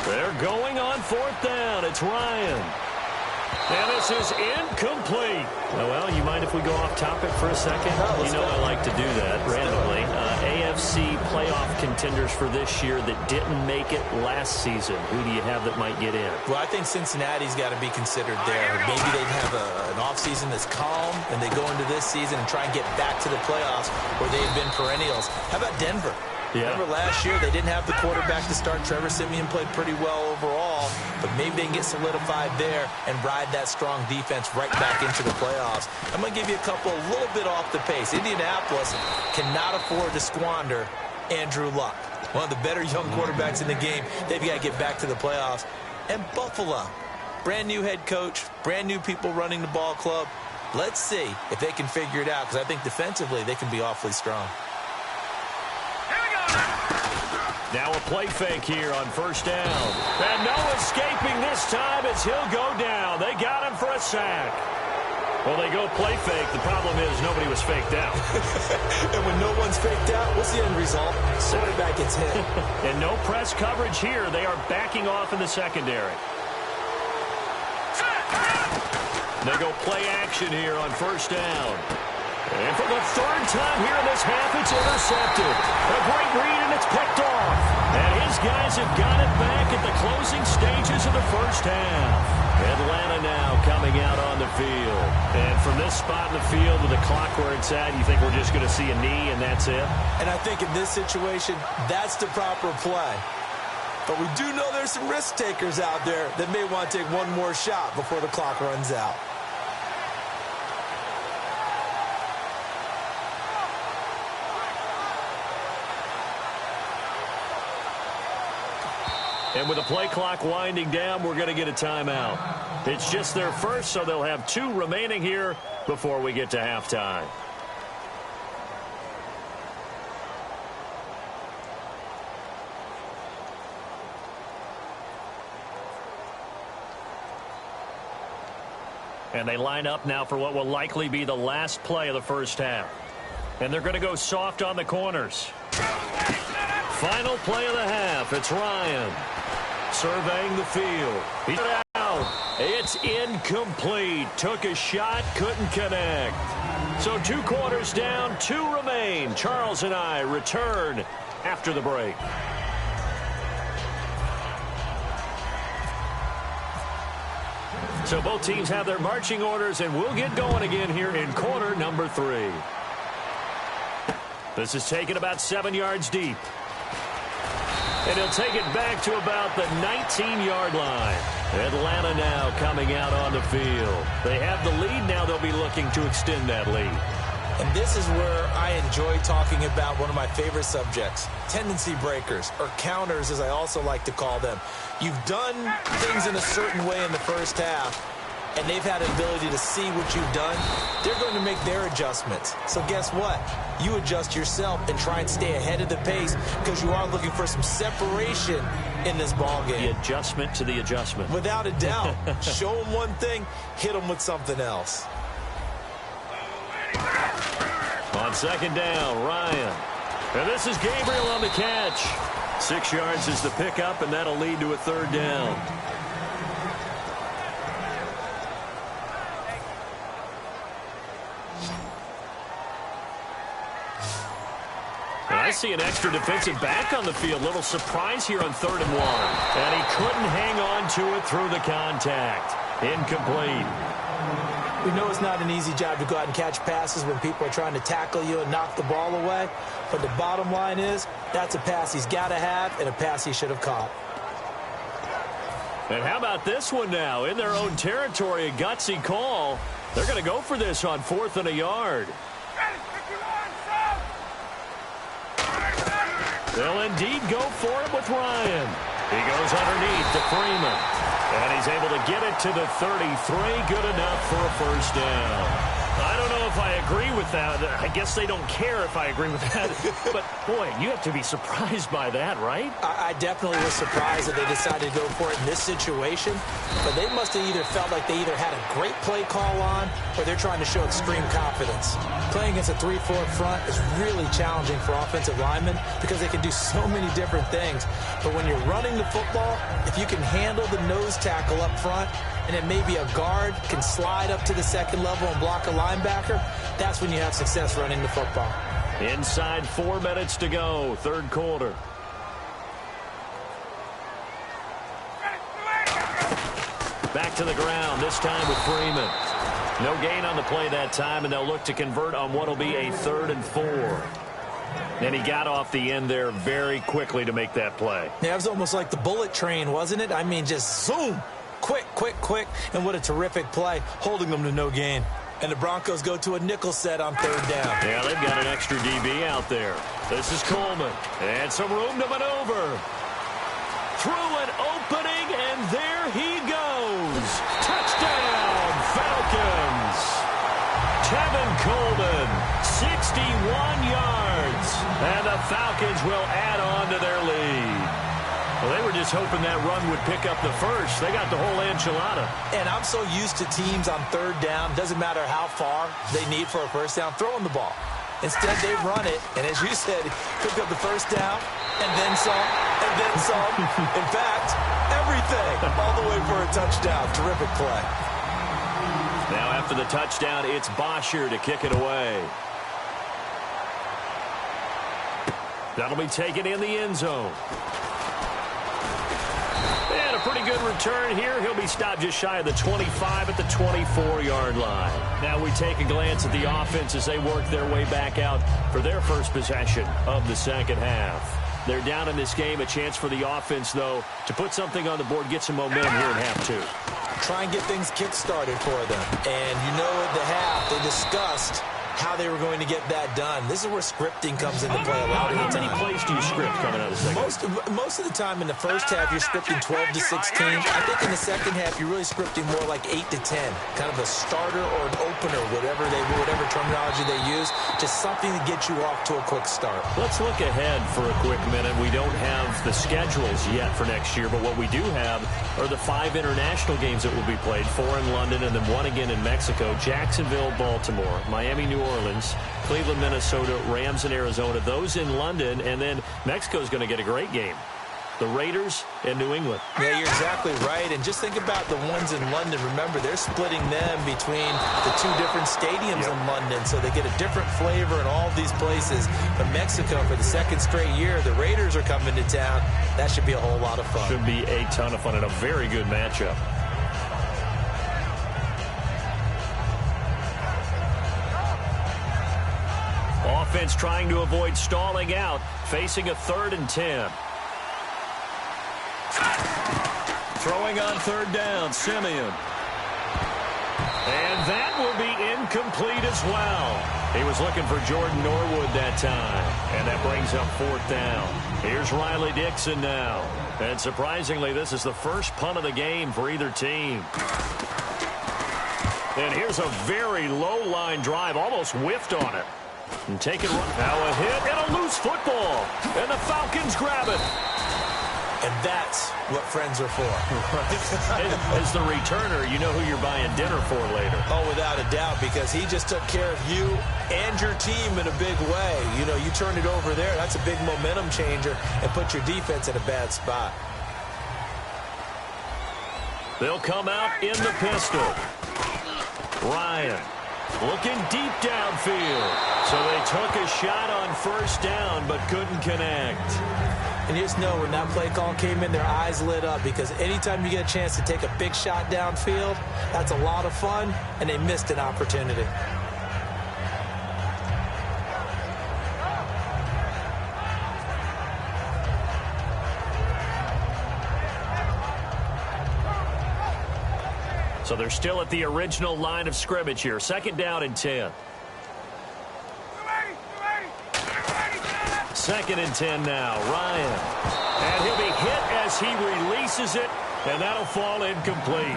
They're going on 4th down. It's Ryan. And this is incomplete. Well, you mind if we go off topic for a second? No, you know I like to do that randomly. AFC playoff contenders for this year that didn't make it last season. Who do you have that might get in? Well, I think Cincinnati's got to be considered there. Maybe they'd have an offseason that's calm, and they go into this season and try and get back to the playoffs where they've been perennials. How about Denver? Yeah. Remember last year they didn't have the quarterback to start. Trevor Siemian played pretty well overall, but maybe they can get solidified there and ride that strong defense right back into the playoffs. I'm going to give you a little bit off the pace. Indianapolis cannot afford to squander Andrew Luck, one of the better young quarterbacks in the game. They've got to get back to the playoffs. And Buffalo, brand new head coach, brand new people running the ball club. Let's see if they can figure it out, because I think defensively they can be awfully strong. Now a play fake here on 1st down. And no escaping this time as he'll go down. They got him for a sack. Well, they go play fake. The problem is nobody was faked out. And when no one's faked out, what's the end result? Quarterback gets hit. And no press coverage here. They are backing off in the secondary. They go play action here on 1st down. And for the 3rd time here in this half, it's intercepted. A great read, and it's picked off. And his guys have got it back at the closing stages of the 1st half. Atlanta now coming out on the field. And from this spot in the field with the clock where it's at, you think we're just going to see a knee and that's it? And I think in this situation, that's the proper play. But we do know there's some risk takers out there that may want to take one more shot before the clock runs out. And with the play clock winding down, we're going to get a timeout. It's just their first, so they'll have 2 remaining here before we get to halftime. And they line up now for what will likely be the last play of the 1st half. And they're going to go soft on the corners. Final play of the half. It's Ryan surveying the field. He's out. It's incomplete. Took a shot, couldn't connect. So 2 quarters down, 2 remain. Charles and I return after the break. So both teams have their marching orders, and we'll get going again here in quarter number 3. This is taken about 7 yards deep. And he'll take it back to about the 19-yard line. Atlanta now coming out on the field. They have the lead. Now they'll be looking to extend that lead. And this is where I enjoy talking about one of my favorite subjects, tendency breakers, or counters as I also like to call them. You've done things in a certain way in the 1st half, and they've had an ability to see what you've done. They're going to make their adjustments. So guess what? You adjust yourself and try and stay ahead of the pace because you are looking for some separation in this ball game. The adjustment to the adjustment. Without a doubt. Show them one thing, hit them with something else. On 2nd down, Ryan. And this is Gabriel on the catch. 6 yards is the pickup, and that'll lead to a 3rd down. I see an extra defensive back on the field. Little surprise here on 3rd and 1. And he couldn't hang on to it through the contact. Incomplete. We know it's not an easy job to go out and catch passes when people are trying to tackle you and knock the ball away. But the bottom line is, that's a pass he's got to have and a pass he should have caught. And how about this one now? In their own territory, a gutsy call. They're going to go for this on 4th and a yard. They'll indeed go for it with Ryan. He goes underneath to Freeman. And he's able to get it to the 33. Good enough for a first down. I don't know if I agree with that. I guess they don't care if I agree with that. But, boy, you have to be surprised by that, right? I definitely was surprised that they decided to go for it in this situation. But they must have either felt like they either had a great play call on or they're trying to show extreme confidence. Playing against a 3-4 front is really challenging for offensive linemen because they can do so many different things. But when you're running the football, if you can handle the nose tackle up front, and then maybe a guard can slide up to the second level and block a linebacker, that's when you have success running the football. Inside 4 minutes to go, 3rd quarter. Back to the ground, this time with Freeman. No gain on the play that time, and they'll look to convert on what will be a 3rd and 4. And he got off the end there very quickly to make that play. Yeah, it was almost like the bullet train, wasn't it? I mean, just zoom. Quick, quick, quick, and what a terrific play, holding them to no gain. And the Broncos go to a nickel set on 3rd down. Yeah, they've got an extra DB out there. This is Coleman, and some room to maneuver. Through an opening, and there he goes. Touchdown, Falcons. Tevin Coleman, 61 yards. And the Falcons will add on to their lead. Well, they were just hoping that run would pick up the first. They got the whole enchilada. And I'm so used to teams on 3rd down, doesn't matter how far they need for a first down, throwing the ball. Instead, they run it, and as you said, pick up the first down, and then some, and then some. In fact, everything, all the way for a touchdown. Terrific play. Now after the touchdown, it's Bosher to kick it away. That'll be taken in the end zone. And a pretty good return here. He'll be stopped just shy of the 25 at the 24-yard line. Now we take a glance at the offense as they work their way back out for their first possession of the second half. They're down in this game. A chance for the offense, though, to put something on the board, get some momentum here in half 2. Try and get things kick-started for them. And you know at the half, they discussed how they were going to get that done. This is where scripting comes into play a lot of the time. How many plays do you script coming out of the second? Most of the time in the first half, you're scripting 12 to 16. I think in the second half, you're really scripting more like 8 to 10. Kind of a starter or an opener, whatever terminology they use. Just something to get you off to a quick start. Let's look ahead for a quick minute. We don't have the schedules yet for next year, but what we do have are the 5 international games that will be played. 4 in London and then 1 again in Mexico. Jacksonville, Baltimore, Miami, New Orleans, Cleveland, Minnesota, Rams in Arizona, those in London, and then Mexico's going to get a great game. The Raiders and New England. Yeah, you're exactly right. And just think about the ones in London. Remember, they're splitting them between the 2 different stadiums in London, so they get a different flavor in all of these places. But Mexico, for the 2nd straight year, the Raiders are coming to town. That should be a whole lot of fun. Should be a ton of fun and a very good matchup. Offense trying to avoid stalling out, facing a 3rd and 10. Throwing on 3rd down, Simeon. And that will be incomplete as well. He was looking for Jordan Norwood that time. And that brings up 4th down. Here's Riley Dixon now. And surprisingly, this is the first punt of the game for either team. And here's a very low-line drive, almost whiffed on it. And take it run. Now a hit and a loose football. And the Falcons grab it. And that's what friends are for. Right? As the returner, you know who you're buying dinner for later. Oh, without a doubt, because he just took care of you and your team in a big way. You know, you turn it over there, that's a big momentum changer and put your defense in a bad spot. They'll come out in the pistol. Ryan Looking deep downfield. So they took a shot on first down but couldn't connect. And you just know when that play call came in, their eyes lit up because anytime you get a chance to take a big shot downfield, that's a lot of fun, and they missed an opportunity. So they're still at the original line of scrimmage here. Second down and 10. Second and 10 now. Ryan. And he'll be hit as he releases it, and that'll fall incomplete.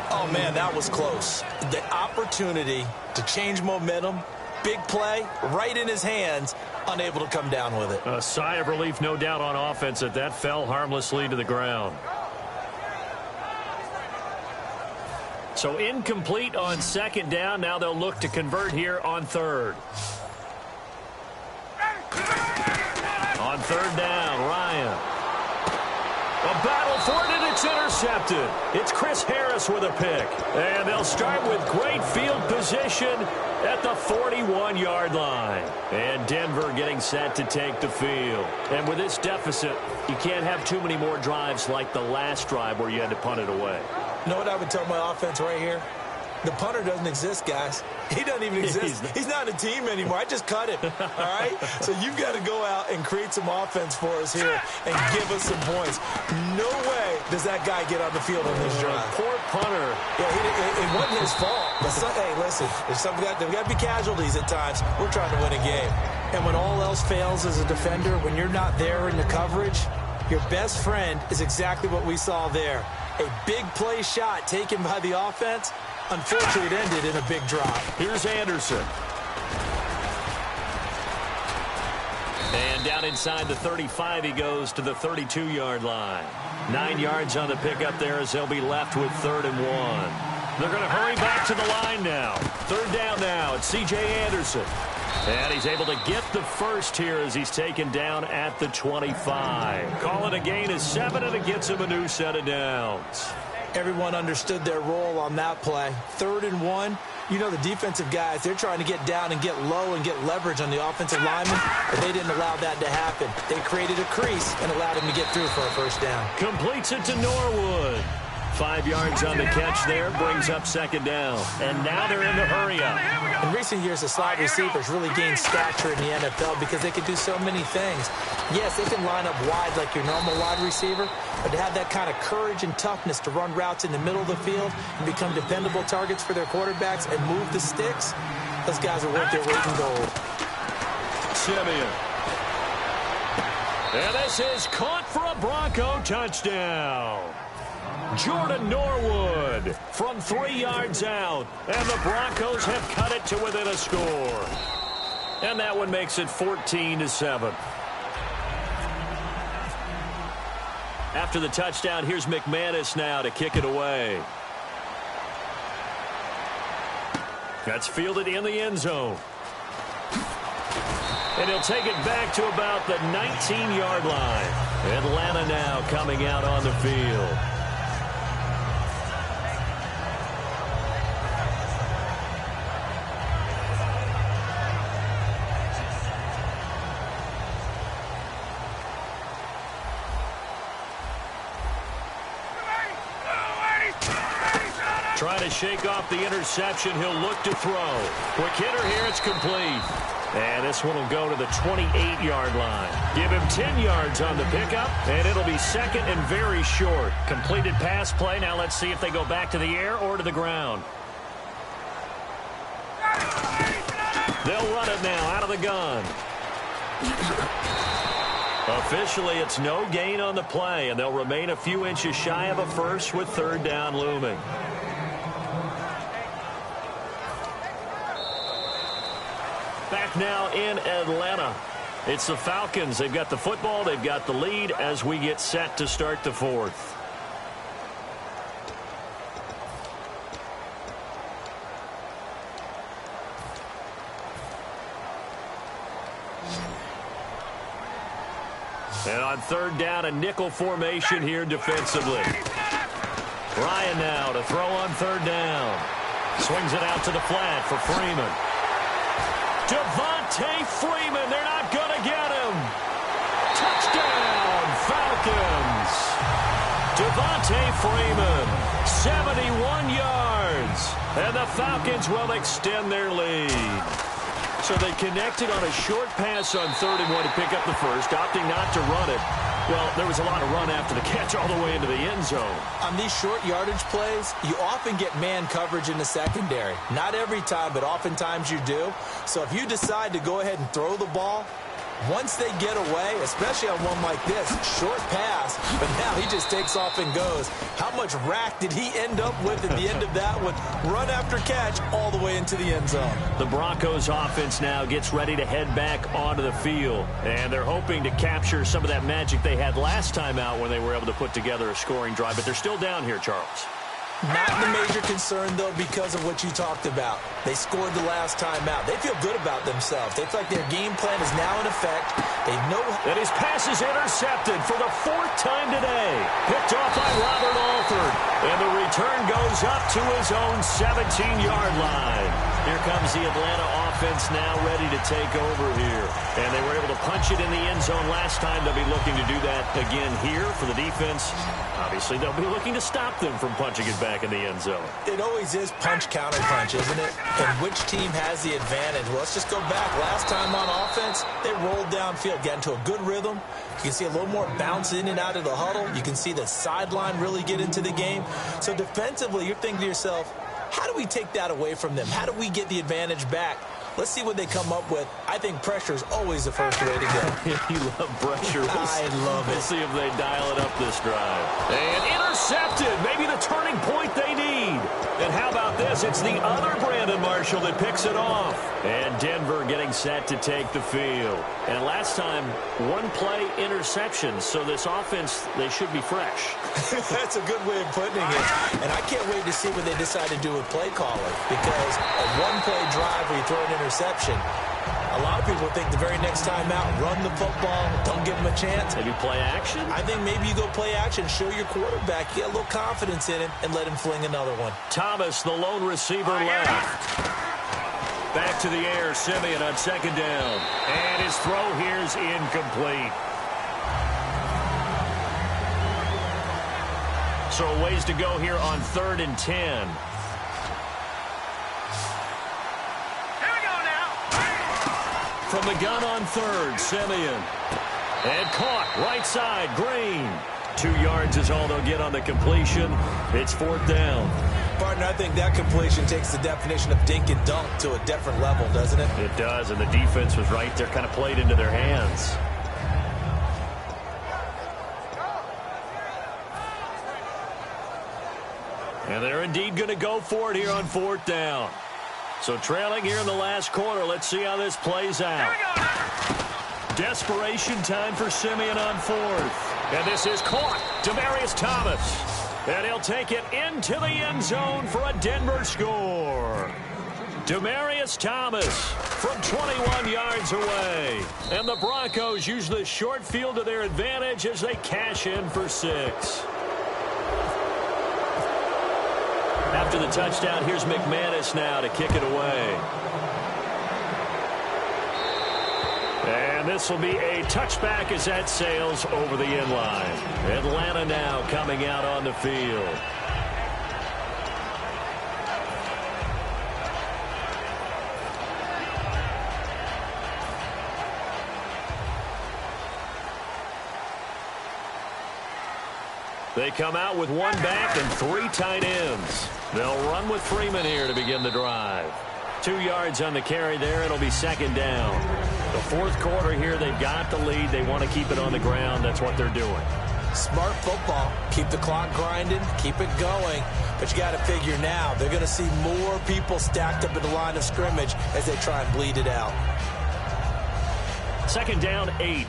Oh, man, that was close. The opportunity to change momentum, big play, right in his hands, unable to come down with it. A sigh of relief, no doubt, on offense that that fell harmlessly to the ground. So incomplete on second down. Now they'll look to convert here on third. On third down, Ryan. A battle for it, and it's intercepted. It's Chris Harris with a pick. And they'll start with great field position at the 41-yard line. And Denver getting set to take the field. And with this deficit, you can't have too many more drives like the last drive where you had to punt it away. You know what I would tell my offense right here? The punter doesn't exist, guys. He doesn't even exist. He's not a team anymore. I just cut him, all right? So you've got to go out and create some offense for us here and give us some points. No way does that guy get on the field on this drive. Poor punter. Yeah, it wasn't his fault. But hey, listen, there's there got to be casualties at times. We're trying to win a game. And when all else fails as a defender, when you're not there in the coverage, your best friend is exactly what we saw there. A big play shot taken by the offense. Unfortunately, it ended in a big drop. Here's Anderson. And down inside the 35, he goes to the 32-yard line. 9 yards on the pickup there as they'll be left with 3rd and 1. They're going to hurry back to the line now. Third down now. It's C.J. Anderson. And he's able to get the first here as he's taken down at the 25. Call it a gain of 7, and it gets him a new set of downs. Everyone understood their role on that play. 3rd and 1. You know the defensive guys, they're trying to get down and get low and get leverage on the offensive lineman, but they didn't allow that to happen. They created a crease and allowed him to get through for a first down. Completes it to Norwood. 5 yards on the catch there, brings up second down. And now they're in the hurry-up. In recent years, the slot receivers really gained stature in the NFL because they can do so many things. Yes, they can line up wide like your normal wide receiver, but to have that kind of courage and toughness to run routes in the middle of the field and become dependable targets for their quarterbacks and move the sticks, those guys are worth their weight in gold. Simeon. And this is caught for a Bronco touchdown. Jordan Norwood from 3 yards out. And the Broncos have cut it to within a score. And that one makes it 14-7. After the touchdown, here's McManus now to kick it away. That's fielded in the end zone. And he'll take it back to about the 19-yard line. Atlanta now coming out on the field. Trying to shake off the interception. He'll look to throw. Quick hitter here. It's complete. And this one will go to the 28-yard line. Give him 10 yards on the pickup, and it'll be second and very short. Completed pass play. Now let's see if they go back to the air or to the ground. They'll run it now out of the gun. Officially, it's no gain on the play, and they'll remain a few inches shy of a first with third down looming. Back now in Atlanta. It's the Falcons. They've got the football. They've got the lead as we get set to start the fourth. And on third down, a nickel formation here defensively. Ryan now to throw on third down. Swings it out to the flat for Freeman. Devontae Freeman, they're not going to get him. Touchdown, Falcons. Devontae Freeman, 71 yards. And the Falcons will extend their lead. So they connected on a short pass on 3rd and 1 to pick up the first, opting not to run it. Well, there was a lot of run after the catch all the way into the end zone. On these short yardage plays, you often get man coverage in the secondary. Not every time, but oftentimes you do. So if you decide to go ahead and throw the ball, once they get away, especially on one like this, short pass, but now he just takes off and goes. How much rack did he end up with at the end of that one? Run after catch all the way into the end zone. The Broncos offense now gets ready to head back onto the field, and they're hoping to capture some of that magic they had last time out when they were able to put together a scoring drive, but they're still down here, Charles. Not the major concern, though, because of what you talked about. They scored the last time out. They feel good about themselves. They feel like their game plan is now in effect. They know. And his pass is intercepted for the 4th time today. Picked off by Robert Alford. And the return goes up to his own 17-yard line. Here comes the Atlanta offense now ready to take over here. And they were able to punch it in the end zone last time. They'll be looking to do that again here for the defense. Obviously, they'll be looking to stop them from punching it back in the end zone. It always is punch, counter punch, isn't it? And which team has the advantage? Well, let's just go back. Last time on offense, they rolled downfield, got into a good rhythm. You can see a little more bounce in and out of the huddle. You can see the sideline really get into the game. So defensively, you're thinking to yourself, how do we take that away from them? How do we get the advantage back? Let's see what they come up with. I think pressure is always the first way to go. You love pressure. I love it. We'll see if they dial it up this drive. And intercepted. Maybe the turning point they need. And how about this? It's the other Brandon Marshall that picks it off. And Denver getting set to take the field. And last time, 1-play interception. So this offense, they should be fresh. That's a good way of putting it. And I can't wait to see what they decide to do with play calling. Because a 1-play drive where you throw an interception, a lot of people think the very next time out, run the football, don't give them a chance. Maybe play action? I think maybe you go play action, show your quarterback, get a little confidence in him, and let him fling another one. Thomas, the lone receiver, left. Back to the air, Simeon on 2nd down. And his throw here is incomplete. So a ways to go here on 3rd and 10. From the gun on 3rd, Simeon. And caught, right side, Green. 2 yards is all they'll get on the completion. It's 4th down. Partner, I think that completion takes the definition of dink and dunk to a different level, doesn't it? It does, and the defense was right there, kind of played into their hands. And they're indeed going to go for it here on 4th down. So trailing here in the last quarter. Let's see how this plays out. Desperation time for Simeon on 4th. And this is caught. Demaryius Thomas. And he'll take it into the end zone for a Denver score. Demaryius Thomas from 21 yards away. And the Broncos use the short field to their advantage as they cash in for 6. After the touchdown, here's McManus now to kick it away. And this will be a touchback as that sails over the end line. Atlanta now coming out on the field. They come out with 1 back and 3 tight ends. They'll run with Freeman here to begin the drive. 2 yards on the carry there. It'll be 2nd down. The 4th quarter here, they've got the lead. They want to keep it on the ground. That's what they're doing. Smart football. Keep the clock grinding. Keep it going. But you got to figure now, they're going to see more people stacked up at the line of scrimmage as they try and bleed it out. 2nd down, 8.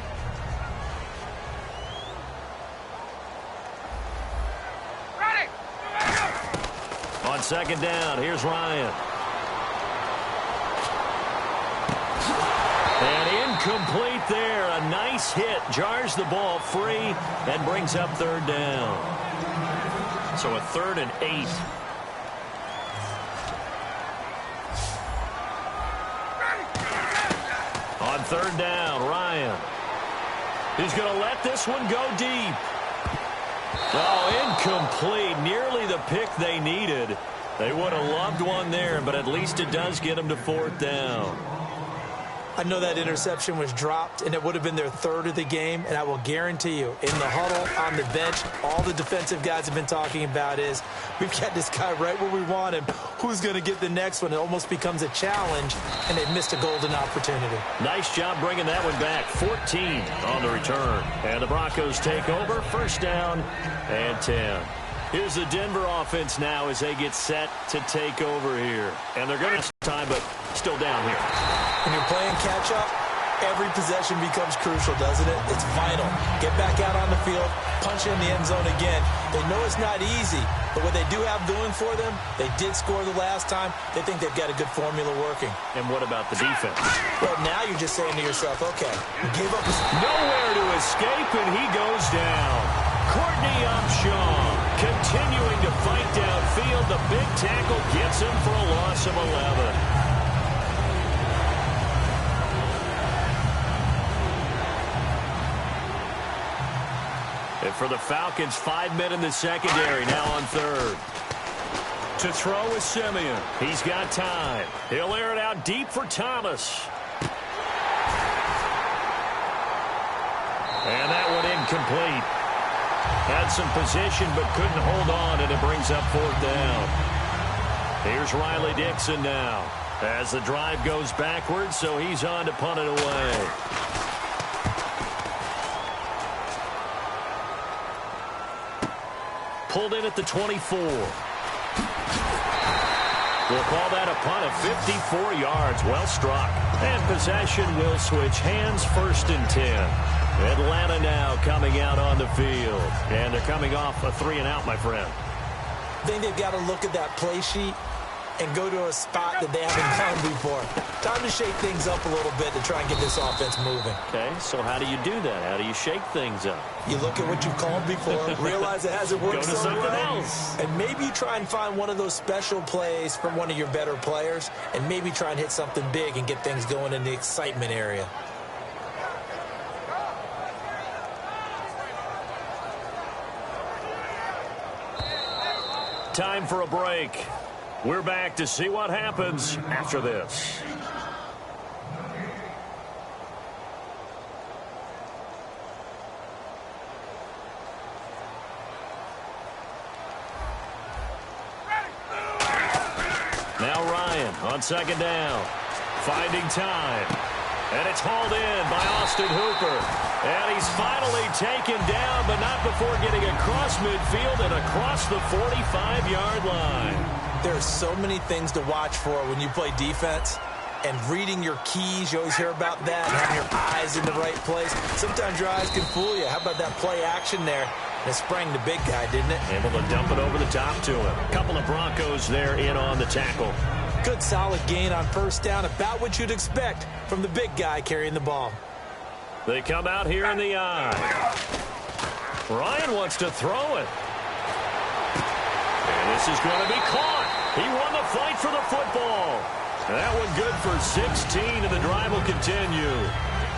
On 2nd down, here's Ryan. And incomplete there. A nice hit. Jars the ball free and brings up 3rd down. So a 3rd and 8. On third down, Ryan. He's going to let this one go deep. Oh, incomplete. Nearly the pick they needed. They would have loved one there, but at least it does get them to fourth down. I know that interception was dropped, and it would have been their third of the game, and I will guarantee you, in the huddle, on the bench, all the defensive guys have been talking about is, we've got this guy right where we want him. Who's going to get the next one? It almost becomes a challenge, and they've missed a golden opportunity. Nice job bringing that one back. 14 on the return. And the Broncos take over. First down and 10. Here's the Denver offense now as they get set to take over here. And they're going to time, but still down here. When you're playing catch-up, every possession becomes crucial, doesn't it? It's vital. Get back out on the field, punch in the end zone again. They know it's not easy, but what they do have going for them, they did score the last time. They think they've got a good formula working. And what about the defense? Well, now you're just saying to yourself, okay, give up. Nowhere to escape, and he goes down. Courtney Upshaw continuing to fight downfield. The big tackle gets him for a loss of 11. And for the Falcons, 5 men in the secondary, now on third. To throw is Simeon. He's got time. He'll air it out deep for Thomas. And that one incomplete. Had some position but couldn't hold on, and it brings up fourth down. Here's Riley Dixon now as the drive goes backwards, so he's on to punt it away. Pulled in at the 24. We'll call that a punt of 54 yards. Well struck. And possession will switch hands. First and 10. Atlanta now coming out on the field. And they're coming off a 3-and-out, my friend. I think they've got to look at that play sheet and go to a spot that they haven't gone before. Time to shake things up a little bit to try and get this offense moving. Okay, so how do you do that? How do you shake things up? You look at what you've called before, realize it hasn't worked Go to so something well, else. and maybe you try and find one of those special plays from one of your better players, and maybe try and hit something big and get things going in the excitement area. Time for a break. We're back to see what happens after this. Now Ryan on second down. Finding time. And it's hauled in by Austin Hooper. And he's finally taken down, but not before getting across midfield and across the 45-yard line. There are so many things to watch for when you play defense. And reading your keys, you always hear about that. And having your eyes in the right place. Sometimes your eyes can fool you. How about that play action there? And it sprang the big guy, didn't it? Able to dump it over the top to him. A couple of Broncos there in on the tackle. Good solid gain on first down. About what you'd expect from the big guy carrying the ball. They come out here in the eye. Ryan wants to throw it. And this is going to be caught. He won the fight for the football. That one good for 16, and the drive will continue.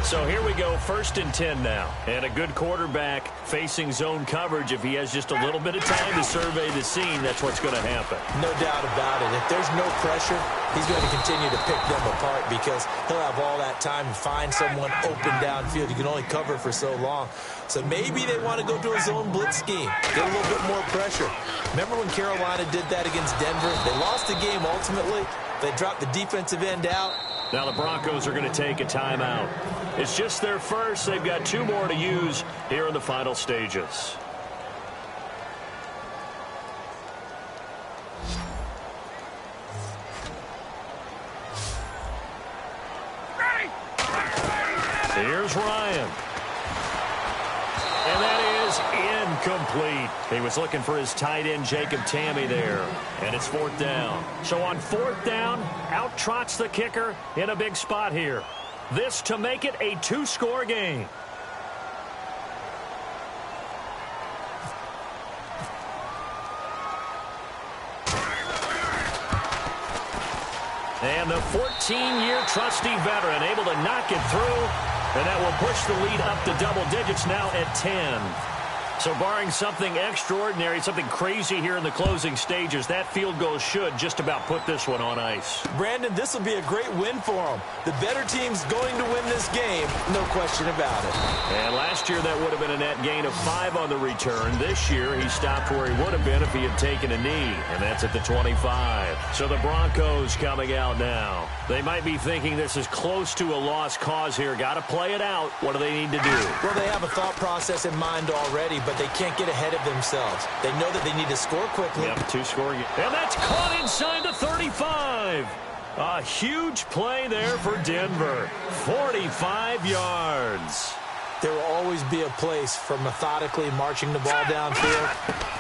So here we go, first and 10 now. And a good quarterback facing zone coverage. If he has just a little bit of time to survey the scene, that's what's going to happen. No doubt about it. If there's no pressure, he's going to continue to pick them apart because he'll have all that time to find someone open downfield. You can only cover for so long. So maybe they want to go to a zone blitz scheme, get a little bit more pressure. Remember when Carolina did that against Denver? They lost the game ultimately. They dropped the defensive end out. Now the Broncos are going to take a timeout. It's just their first. They've got 2 more to use here in the final stages. Here's Ryan. And that is incomplete. He was looking for his tight end, Jacob Tamme, there. And it's fourth down. So on fourth down, out trots the kicker in a big spot here. This to make it a 2-score game. And the 14-year trusty veteran able to knock it through, and that will push the lead up to double digits now at 10. So barring something extraordinary, something crazy here in the closing stages, that field goal should just about put this one on ice. Brandon, this will be a great win for them. The better team's going to win this game, no question about it. And last year that would have been a net gain of 5 on the return. This year he stopped where he would have been if he had taken a knee, and that's at the 25. So the Broncos coming out now. They might be thinking this is close to a lost cause here. Got to play it out. What do they need to do? Well, they have a thought process in mind already, but they can't get ahead of themselves. They know that they need to score quickly. Yep, 2 scoring. And that's caught inside the 35. A huge play there for Denver. 45 yards. There will always be a place for methodically marching the ball downfield.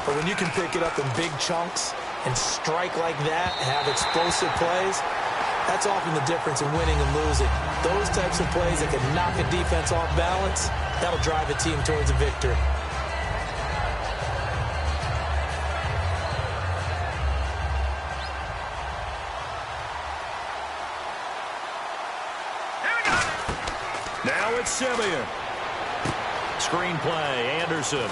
But when you can pick it up in big chunks and strike like that, have explosive plays, that's often the difference in winning and losing. Those types of plays that can knock a defense off balance, that'll drive a team towards a victory. Now it's Simeon. Screenplay, Anderson.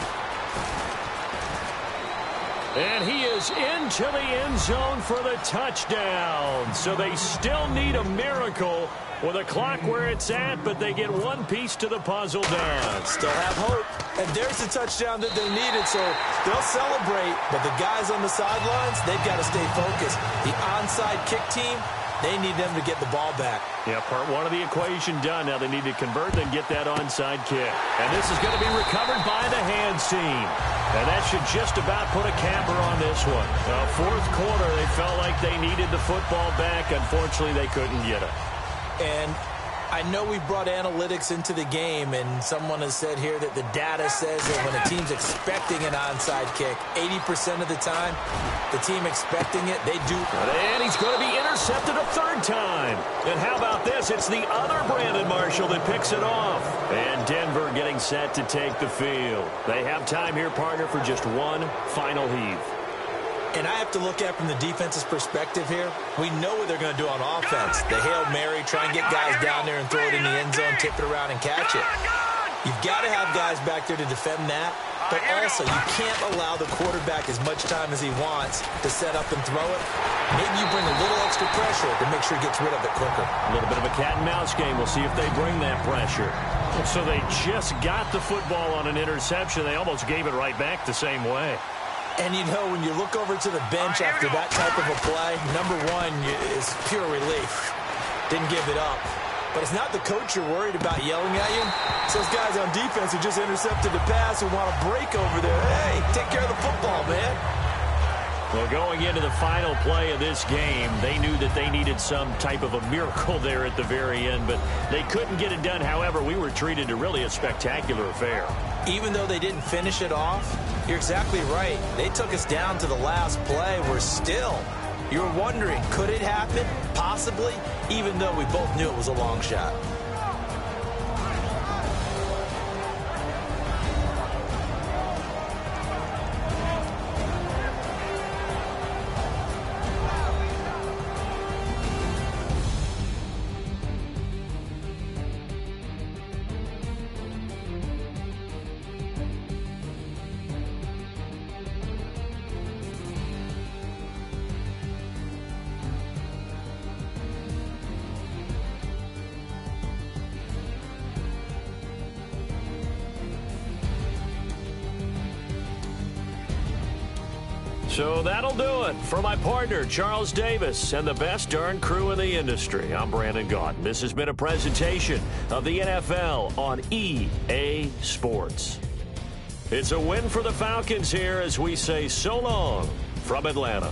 And he is into the end zone for the touchdown. So they still need a miracle with a clock where it's at, but they get one piece to the puzzle done. Still have hope. And there's the touchdown that they needed, so they'll celebrate. But the guys on the sidelines, they've got to stay focused. The onside kick team, they need them to get the ball back. Yeah, part one of the equation done. Now they need to convert, then get that onside kick. And this is going to be recovered by the hands team. And that should just about put a capper on this one. Fourth quarter, they felt like they needed the football back. Unfortunately, they couldn't get it. And I know we brought analytics into the game, and someone has said here that the data says that when a team's expecting an onside kick, 80% of the time, the team expecting it, they do. And he's going to be intercepted a third time. And how about this? It's the other Brandon Marshall that picks it off. And Denver getting set to take the field. They have time here, partner, for just one final heave. And I have to look at from the defense's perspective here. We know what they're going to do on offense. The Hail Mary, try and get guys down there and throw it in the end zone, tip it around and catch it. You've got to have guys back there to defend that. But also, you can't allow the quarterback as much time as he wants to set up and throw it. Maybe you bring a little extra pressure to make sure he gets rid of it quicker. A little bit of a cat and mouse game. We'll see if they bring that pressure. So they just got the football on an interception. They almost gave it right back the same way. And, you know, when you look over to the bench after that type of a play, number one is pure relief. Didn't give it up. But it's not the coach you're worried about yelling at you. It's those guys on defense who just intercepted the pass and want to break over there. Hey, take care of the football, man. Well, going into the final play of this game, they knew that they needed some type of a miracle there at the very end, but they couldn't get it done. However, we were treated to really a spectacular affair. Even though they didn't finish it off, you're exactly right. They took us down to the last play. We're still, you're wondering, could it happen? Possibly, even though we both knew it was a long shot. So that'll do it for my partner, Charles Davis, and the best darn crew in the industry. I'm Brandon Gaudin. This has been a presentation of the NFL on EA Sports. It's a win for the Falcons here as we say so long from Atlanta.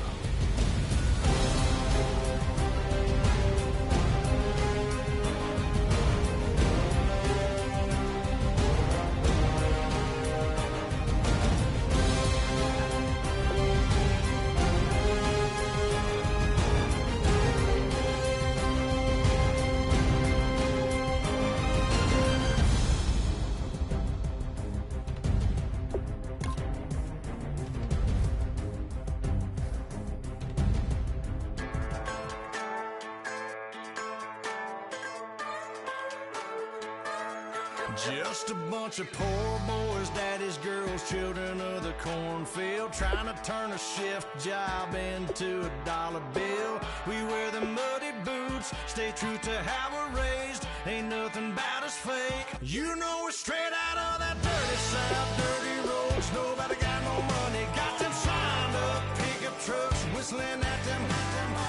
Just a bunch of poor boys, daddy's girls, children of the cornfield, trying to turn a shift job into a dollar bill. We wear the muddy boots, stay true to how we're raised. Ain't nothing about us fake. You know we're straight out of that dirty south, dirty roads. Nobody got no money, got them signed up pickup trucks, whistling at them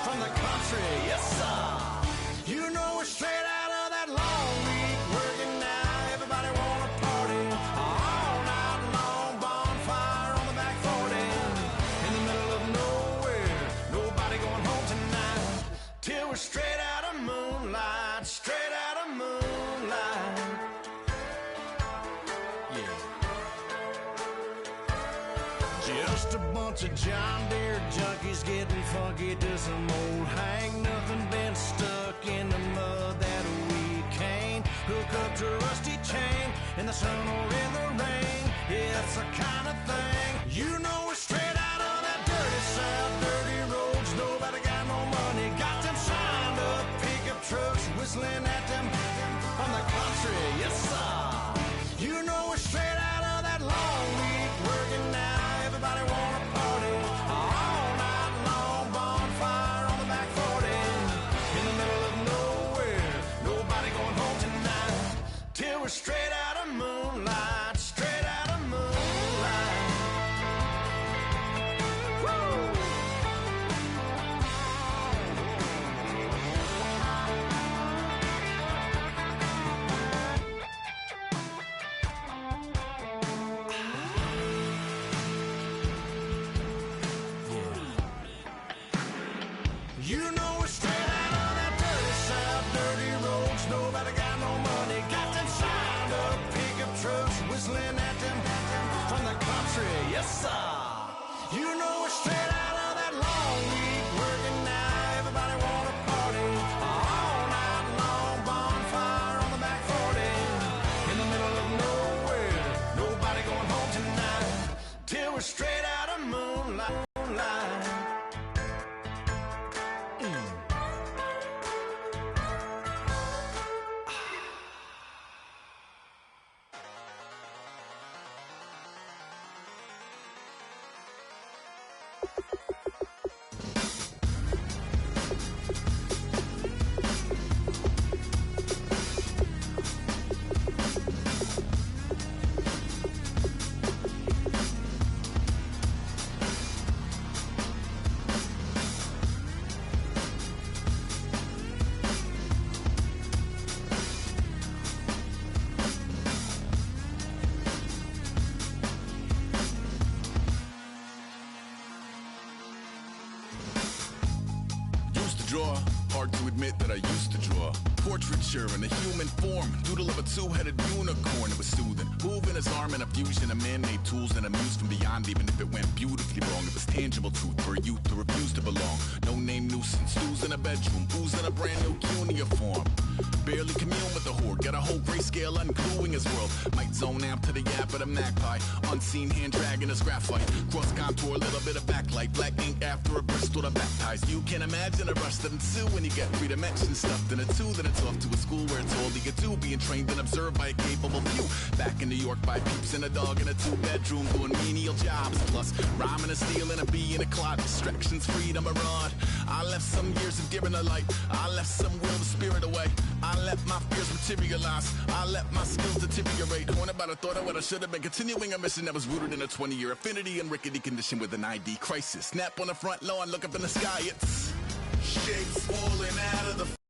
from the country. Yes, sir. You know we're straight out of that long week, working now. Everybody wanna party all night long, bonfire on the back 40, in the middle of nowhere. Nobody going home tonight till we're straight out of moonlight, straight out of moonlight. Yeah. Just a bunch of John Deere junkies getting funky to some old hang. Nothing been stuck in the mud that we can't hook up to a rusty chain in the sun or in the rain. Yeah, it's the kind of thing. You know we're straight out of that dirty south, dirty roads. Nobody got no money, got them signed up pickup trucks, whistling at them from the country. Yes, sir. You know we're straight out of that long week, working now. Everybody wanna party all night long, bonfire on the back 40, in the middle of nowhere. Nobody going home tonight till we're straight out of moonlight, straight out of moonlight. Woo! You know we're straight out of that dirty south, dirty roads. Nobody got no money, got them signed up pickup trucks, whistling at them from the country. Yes, sir. You know we're straight out of that long week, working now. Everybody wanna party all night long, bonfire on the back 40, in the middle of nowhere. Nobody going home tonight till we're straight out of moonlight. Hard to admit that I used to draw portraiture in a human form, doodle of a two-headed unicorn. It was soothing, moving his arm in a fusion of man-made tools and a muse from beyond. Even if it went beautifully wrong, it was tangible truth for a youth to refuse to belong. No name nuisance, who's in a bedroom, who's in a brand new cuneiform. Barely commune with the horde, got a whole grayscale ungluing his world. Might zone out to the yap of the magpie, unseen hand dragging his graphite. Cross contour, a little bit of backlight, black ink after a Bristol to baptize. You can imagine a rush that ensue when you get three dimensions stuffed in a two. Then it's off to a school where it's all you get to, being trained and observed by a capable few. Back in New York by peeps and a dog in a two-bedroom doing menial jobs. Plus rhyming and stealing a bee in a clot, distractions, freedom, a rod. I left some years of giving a light, I left some will the spirit away. I let my fears materialize, I let my skills deteriorate. Haunted by the thought of what I should have been, continuing a mission that was rooted in a 20-year affinity and rickety condition with an ID crisis. Snap on the front lawn, look up in the sky, it's shapes falling out of the